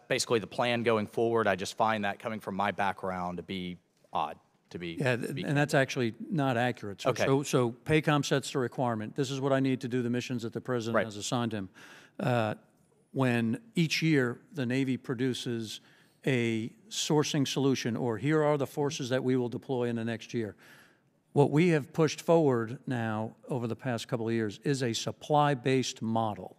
basically the plan going forward? I just find that coming from my background to be odd. Yeah, and that's actually not accurate. So, okay. So PACOM sets the requirement. This is what I need to do the missions that the President has assigned him. When each year the Navy produces a sourcing solution, or here are the forces that we will deploy in the next year. What we have pushed forward now over the past couple of years is a supply-based model.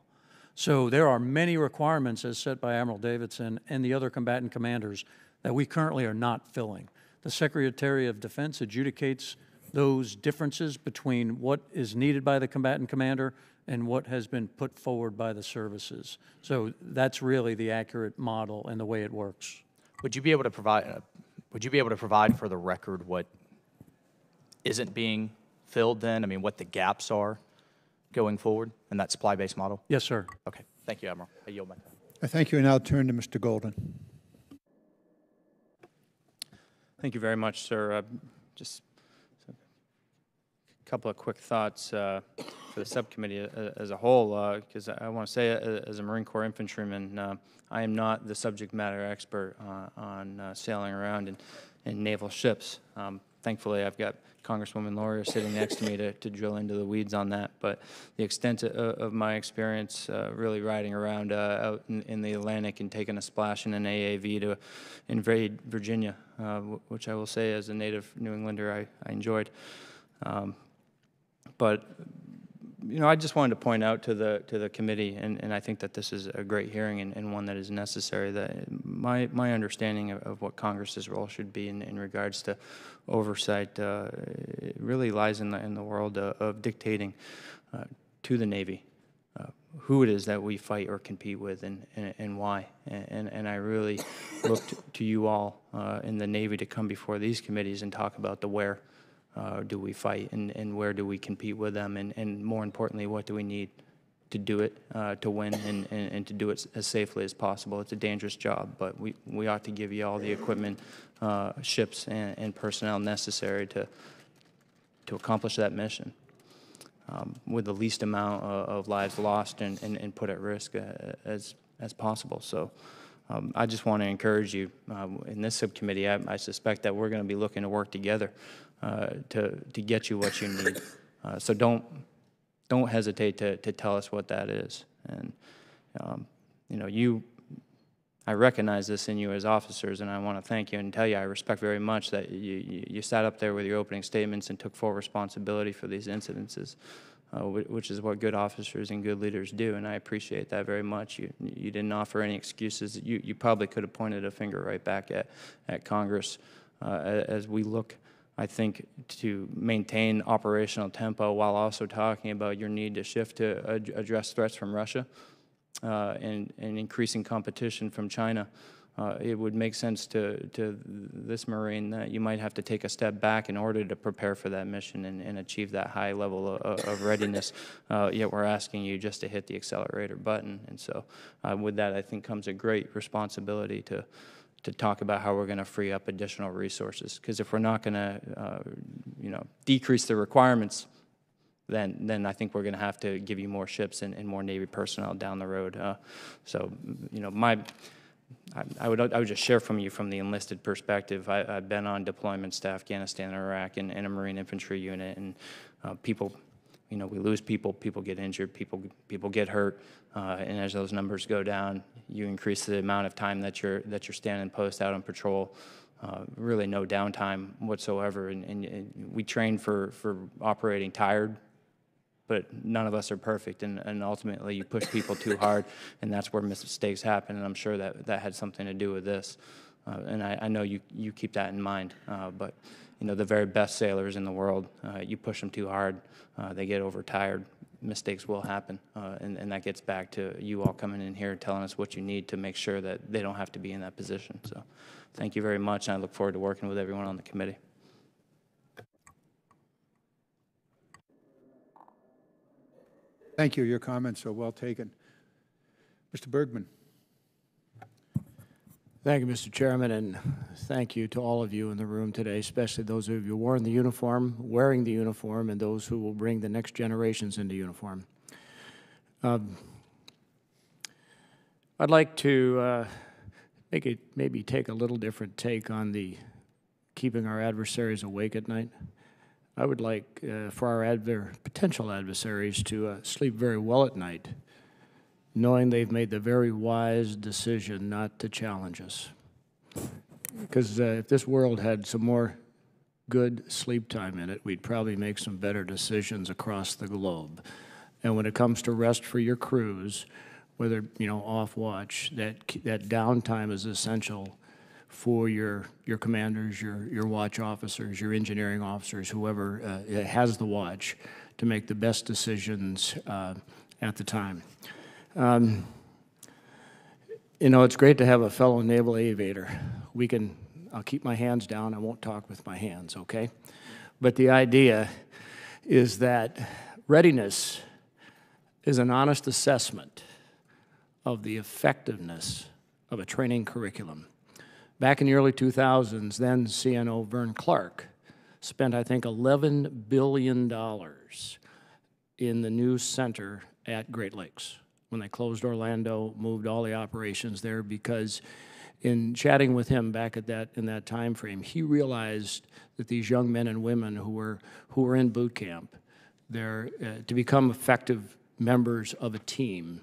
So there are many requirements as set by Admiral Davidson and the other combatant commanders that we currently are not filling. The Secretary of Defense adjudicates those differences between what is needed by the combatant commander and what has been put forward by the services. So that's really the accurate model and the way it works. Would you be able to provide? Would you be able to provide for the record what isn't being filled? Then, I mean, what the gaps are going forward in that supply-based model? Yes, sir. Okay. Thank you, Admiral. I yield my time. I thank you, and I'll turn to Mr. Golden. Thank you very much, sir. Just a couple of quick thoughts for the subcommittee as a whole, because I want to say, as a Marine Corps infantryman, I am not the subject matter expert on sailing around in naval ships. Thankfully, I've got Congresswoman Laurier sitting next to me to drill into the weeds on that. But the extent of my experience really riding around out in the Atlantic and taking a splash in an AAV to invade Virginia, which I will say as a native New Englander I enjoyed. But you know, I just wanted to point out to the committee, and I think that this is a great hearing and one that is necessary, that my understanding of what Congress's role should be in regards to oversight really lies in the world of dictating to the Navy who it is that we fight or compete with and why. And I really look to you all in the Navy to come before these committees and talk about the where. Do we fight and where do we compete with them, and more importantly, what do we need to do it, to win and to do it as safely as possible. It's a dangerous job, but we ought to give you all the equipment, ships and personnel necessary to accomplish that mission with the least amount of lives lost and put at risk as possible. So I just want to encourage you in this subcommittee. I suspect that we're going to be looking to work together to get you what you need. So don't hesitate to tell us what that is. And you know, I recognize this in you as officers, and I want to thank you and tell you I respect very much that you sat up there with your opening statements and took full responsibility for these incidences, which is what good officers and good leaders do, and I appreciate that very much. You didn't offer any excuses. You probably could have pointed a finger right back at Congress as we look, I think, to maintain operational tempo while also talking about your need to shift to address threats from Russia and increasing competition from China. It would make sense to this Marine that you might have to take a step back in order to prepare for that mission and achieve that high level of readiness, yet we're asking you just to hit the accelerator button. And so with that, I think comes a great responsibility to talk about how we're going to free up additional resources. Because if we're not going to, decrease the requirements, then I think we're going to have to give you more ships and more Navy personnel down the road. So, you know, I would just share from you from the enlisted perspective. I've been on deployments to Afghanistan and Iraq in a Marine infantry unit, and people you know, we lose people, people get injured, people get hurt, and as those numbers go down, you increase the amount of time that you're standing post out on patrol. Really no downtime whatsoever, and we train for operating tired, but none of us are perfect, and ultimately you push people too hard, and that's where mistakes happen, and I'm sure that had something to do with this. And I know you keep that in mind, but you know, the very best sailors in the world, you push them too hard, they get overtired, mistakes will happen, and that gets back to you all coming in here telling us what you need to make sure that they don't have to be in that position. So thank you very much, and I look forward to working with everyone on the committee. Thank you. Your comments are well taken. Mr. Bergman. Thank you, Mr. Chairman, and thank you to all of you in the room today, especially those of you wearing the uniform, and those who will bring the next generations into uniform. I'd like to maybe take a little different take on the keeping our adversaries awake at night. I would like for our potential adversaries to sleep very well at night, knowing they've made the very wise decision not to challenge us. Because if this world had some more good sleep time in it, we'd probably make some better decisions across the globe. And when it comes to rest for your crews, whether, you know, off watch, that downtime is essential for your commanders, your watch officers, your engineering officers, whoever has the watch, to make the best decisions at the time. You know, it's great to have a fellow naval aviator. I'll keep my hands down, I won't talk with my hands, okay? But the idea is that readiness is an honest assessment of the effectiveness of a training curriculum. Back in the early 2000s, then CNO Vern Clark spent, I think, $11 billion in the new center at Great Lakes when they closed Orlando, moved all the operations there, because in chatting with him back in that time frame, he realized that these young men and women who were in boot camp, to become effective members of a team,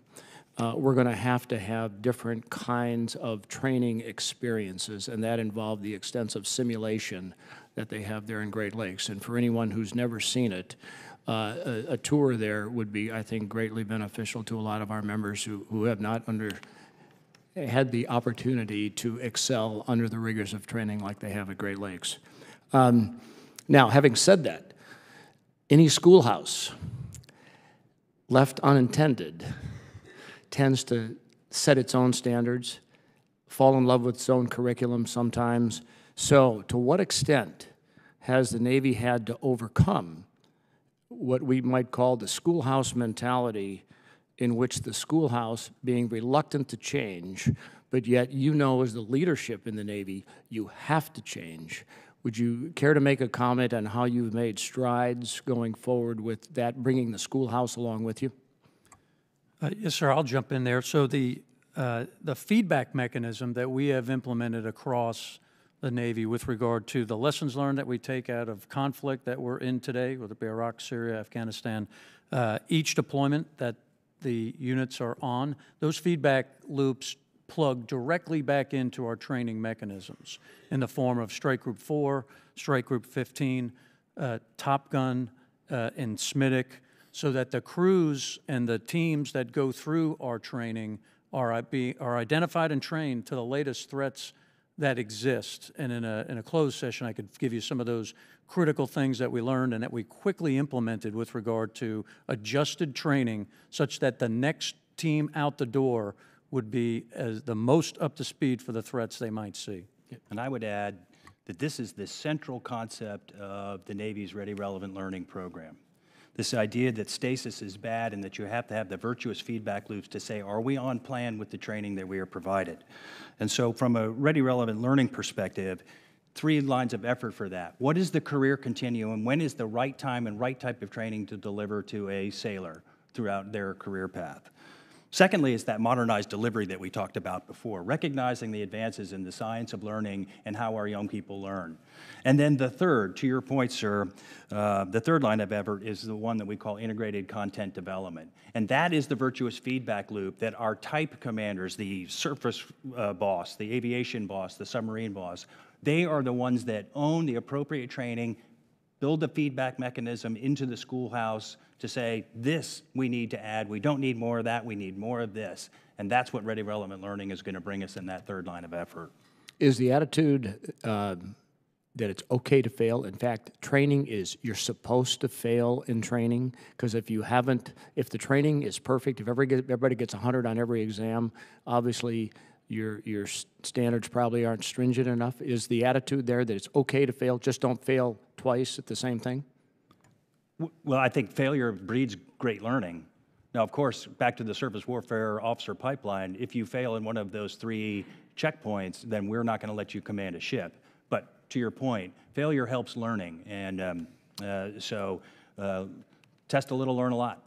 we're going to have different kinds of training experiences, and that involved the extensive simulation that they have there in Great Lakes. And for anyone who's never seen it, a tour there would be, I think, greatly beneficial to a lot of our members who have not had the opportunity to excel under the rigors of training like they have at Great Lakes. Now, having said that, any schoolhouse left unintended tends to set its own standards, fall in love with its own curriculum sometimes. So, to what extent has the Navy had to overcome what we might call the schoolhouse mentality, in which the schoolhouse, being reluctant to change, but yet you know as the leadership in the Navy, you have to change? Would you care to make a comment on how you've made strides going forward with that, bringing the schoolhouse along with you? Yes, sir, I'll jump in there. So the feedback mechanism that we have implemented across the Navy with regard to the lessons learned that we take out of conflict that we're in today, whether it be Iraq, Syria, Afghanistan, each deployment that the units are on, those feedback loops plug directly back into our training mechanisms in the form of Strike Group 4, Strike Group 15, Top Gun, and SMIDIC, so that the crews and the teams that go through our training are identified and trained to the latest threats that exist. And in a closed session, I could give you some of those critical things that we learned and that we quickly implemented with regard to adjusted training, such that the next team out the door would be as the most up to speed for the threats they might see. And I would add that this is the central concept of the Navy's Ready Relevant Learning program. This idea that stasis is bad and that you have to have the virtuous feedback loops to say, are we on plan with the training that we are provided? And so from a Ready Relevant Learning perspective, 3 lines of effort for that. What is the career continuum? When is the right time and right type of training to deliver to a sailor throughout their career path? Secondly, is that modernized delivery that we talked about before, recognizing the advances in the science of learning and how our young people learn. And then the third, to your point, sir, the third line of effort is the one that we call integrated content development. And that is the virtuous feedback loop that our type commanders, the surface boss, the aviation boss, the submarine boss, they are the ones that own the appropriate training, build a feedback mechanism into the schoolhouse to say, this we need to add, we don't need more of that, we need more of this. And that's what Ready Relevant Learning is going to bring us in that third line of effort. Is the attitude that it's okay to fail? In fact, training is, you're supposed to fail in training, because if you haven't, if the training is perfect, if everybody gets 100 on every exam, obviously your standards probably aren't stringent enough. Is the attitude there that it's okay to fail, just don't fail twice at the same thing? Well, I think failure breeds great learning. Now, of course, back to the surface warfare officer pipeline, if you fail in one of those 3 checkpoints, then we're not going to let you command a ship. But to your point, failure helps learning, and so test a little, learn a lot.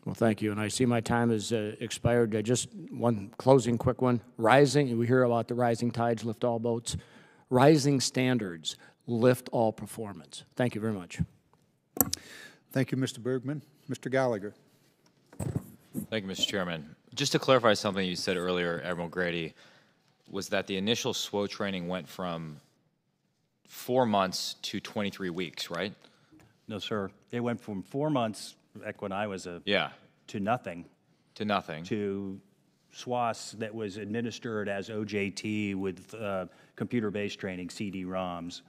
Well, thank you, and I see my time has expired. Just one closing quick one. Rising, we hear about the rising tides lift all boats. Rising standards lift all performance. Thank you very much. Thank you, Mr. Bergman. Mr. Gallagher. Thank you, Mr. Chairman. Just to clarify something you said earlier, Admiral Grady, was that the initial SWO training went from 4 months to 23 weeks, right? No, sir. It went from 4 months, back when I was to nothing. To nothing. To SWAS that was administered as OJT with computer-based training, CD-ROMs,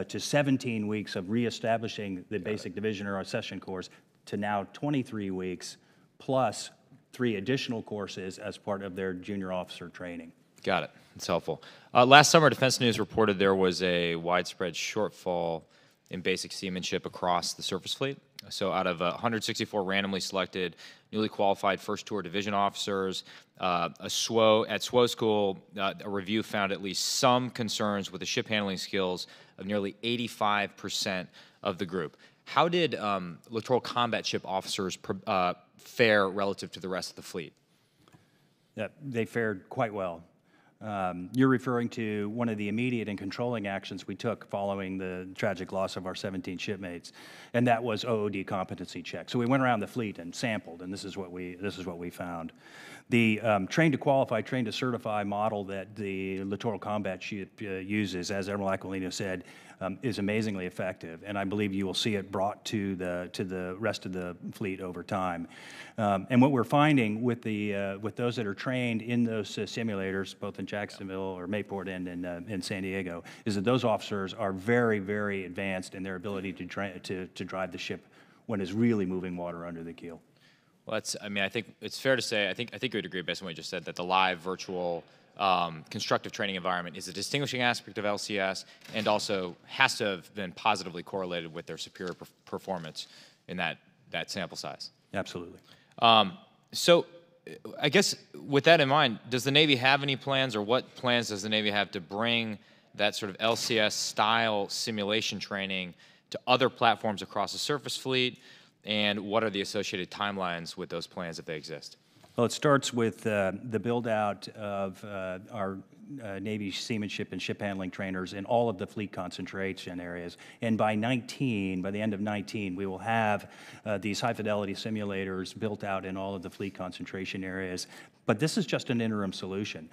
to 17 weeks of reestablishing the basic division or session course, to now 23 weeks, plus 3 additional courses as part of their junior officer training. Got it. That's helpful. Last summer, Defense News reported there was a widespread shortfall in basic seamanship across the surface fleet. So out of 164 randomly selected, newly qualified first tour division officers, at SWO school, a review found at least some concerns with the ship handling skills of nearly 85% of the group. How did littoral combat ship officers fare relative to the rest of the fleet? Yeah, they fared quite well. You're referring to one of the immediate and controlling actions we took following the tragic loss of our 17 shipmates, and that was OOD competency check. So we went around the fleet and sampled, and this is what we found. The train to qualify, train to certify model that the littoral combat ship uses, as Admiral Aquilino said, is amazingly effective, and I believe you will see it brought to the rest of the fleet over time. And what we're finding with those that are trained in those simulators, both in Jacksonville or Mayport and in San Diego, is that those officers are very, very advanced in their ability to drive the ship when it's really moving water under the keel. Well, I mean, I think it's fair to say, I think you would agree based on what you just said, that the live virtual constructive training environment is a distinguishing aspect of LCS and also has to have been positively correlated with their superior performance in that sample size. Absolutely. So I guess with that in mind, does the Navy have any plans, or what plans does the Navy have to bring that sort of LCS style simulation training to other platforms across the surface fleet, and what are the associated timelines with those plans if they exist? Well, it starts with the build-out of our Navy seamanship and ship handling trainers in all of the fleet concentration areas. And by the end of 19, we will have these high-fidelity simulators built out in all of the fleet concentration areas. But this is just an interim solution.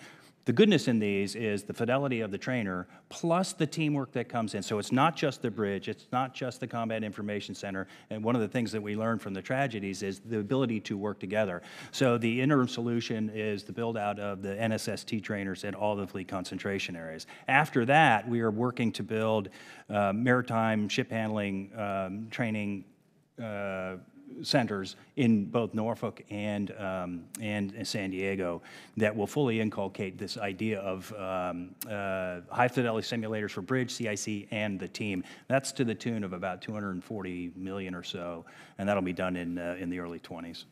The goodness in these is the fidelity of the trainer plus the teamwork that comes in. So it's not just the bridge, it's not just the Combat Information Center. And one of the things that we learned from the tragedies is the ability to work together. So the interim solution is the build out of the NSST trainers at all the fleet concentration areas. After that, we are working to build maritime ship handling training centers in both Norfolk and San Diego that will fully inculcate this idea of high-fidelity simulators for bridge, CIC, and the team. That's to the tune of about $240 million or so, and that'll be done in the early 20s.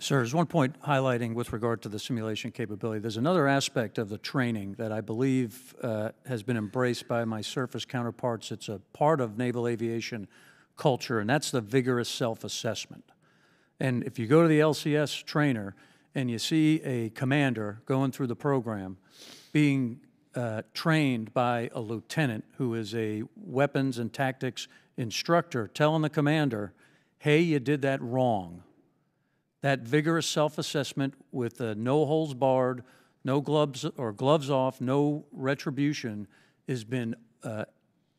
Sir, there's one point highlighting with regard to the simulation capability. There's another aspect of the training that I believe has been embraced by my surface counterparts. It's a part of naval aviation culture, and that's the vigorous self-assessment. And if you go to the LCS trainer and you see a commander going through the program being trained by a lieutenant who is a weapons and tactics instructor telling the commander, hey, you did that wrong. That vigorous self-assessment with no holds barred, no gloves or gloves off, no retribution has been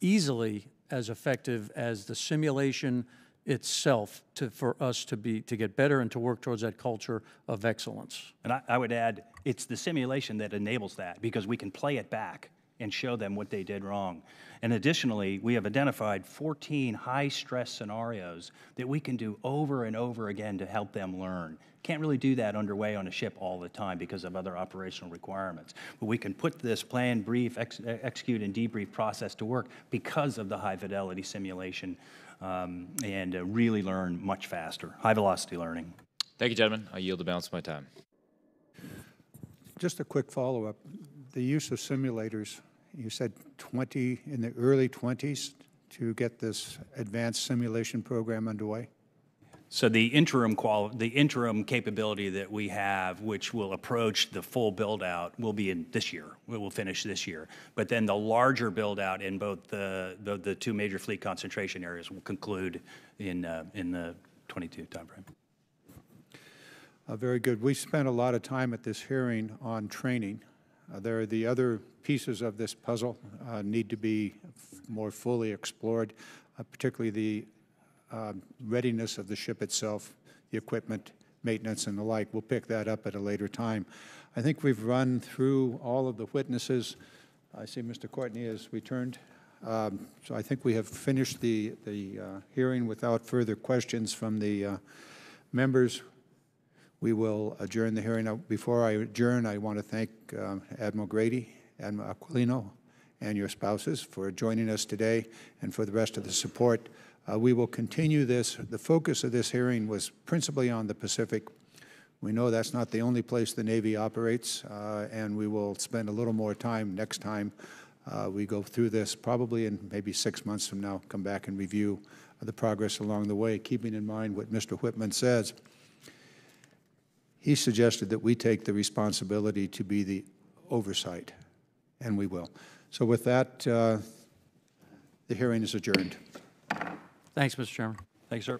easily as effective as the simulation itself for us to get better and to work towards that culture of excellence. And I would add, it's the simulation that enables that, because we can play it back and show them what they did wrong. And additionally, we have identified 14 high-stress scenarios that we can do over and over again to help them learn. Can't really do that underway on a ship all the time because of other operational requirements. But we can put this plan, brief, execute, and debrief process to work because of the high-fidelity simulation and really learn much faster, high-velocity learning. Thank you, gentlemen. I yield the balance of my time. Just a quick follow-up. The use of simulators, you said 20 in the early 20s to get this advanced simulation program underway? So the interim capability that we have, which will approach the full build-out, will be in this year. We will finish this year. But then the larger build-out in both the two major fleet concentration areas will conclude in the 22 timeframe. Very good. We spent a lot of time at this hearing on training. There are the other pieces of this puzzle need to be more fully explored, particularly the readiness of the ship itself, the equipment, maintenance, and the like. We'll pick that up at a later time. I think we've run through all of the witnesses. I see Mr. Courtney has returned. So I think we have finished the hearing without further questions from the members. We will adjourn the hearing. Now, before I adjourn, I want to thank Admiral Grady, Admiral Aquilino, and your spouses for joining us today and for the rest of the support. We will continue this. The focus of this hearing was principally on the Pacific. We know that's not the only place the Navy operates, and we will spend a little more time next time we go through this, probably in maybe 6 months from now, come back and review the progress along the way, keeping in mind what Mr. Whitman says. He suggested that we take the responsibility to be the oversight, and we will. So with that, the hearing is adjourned. Thanks, Mr. Chairman. Thanks, sir.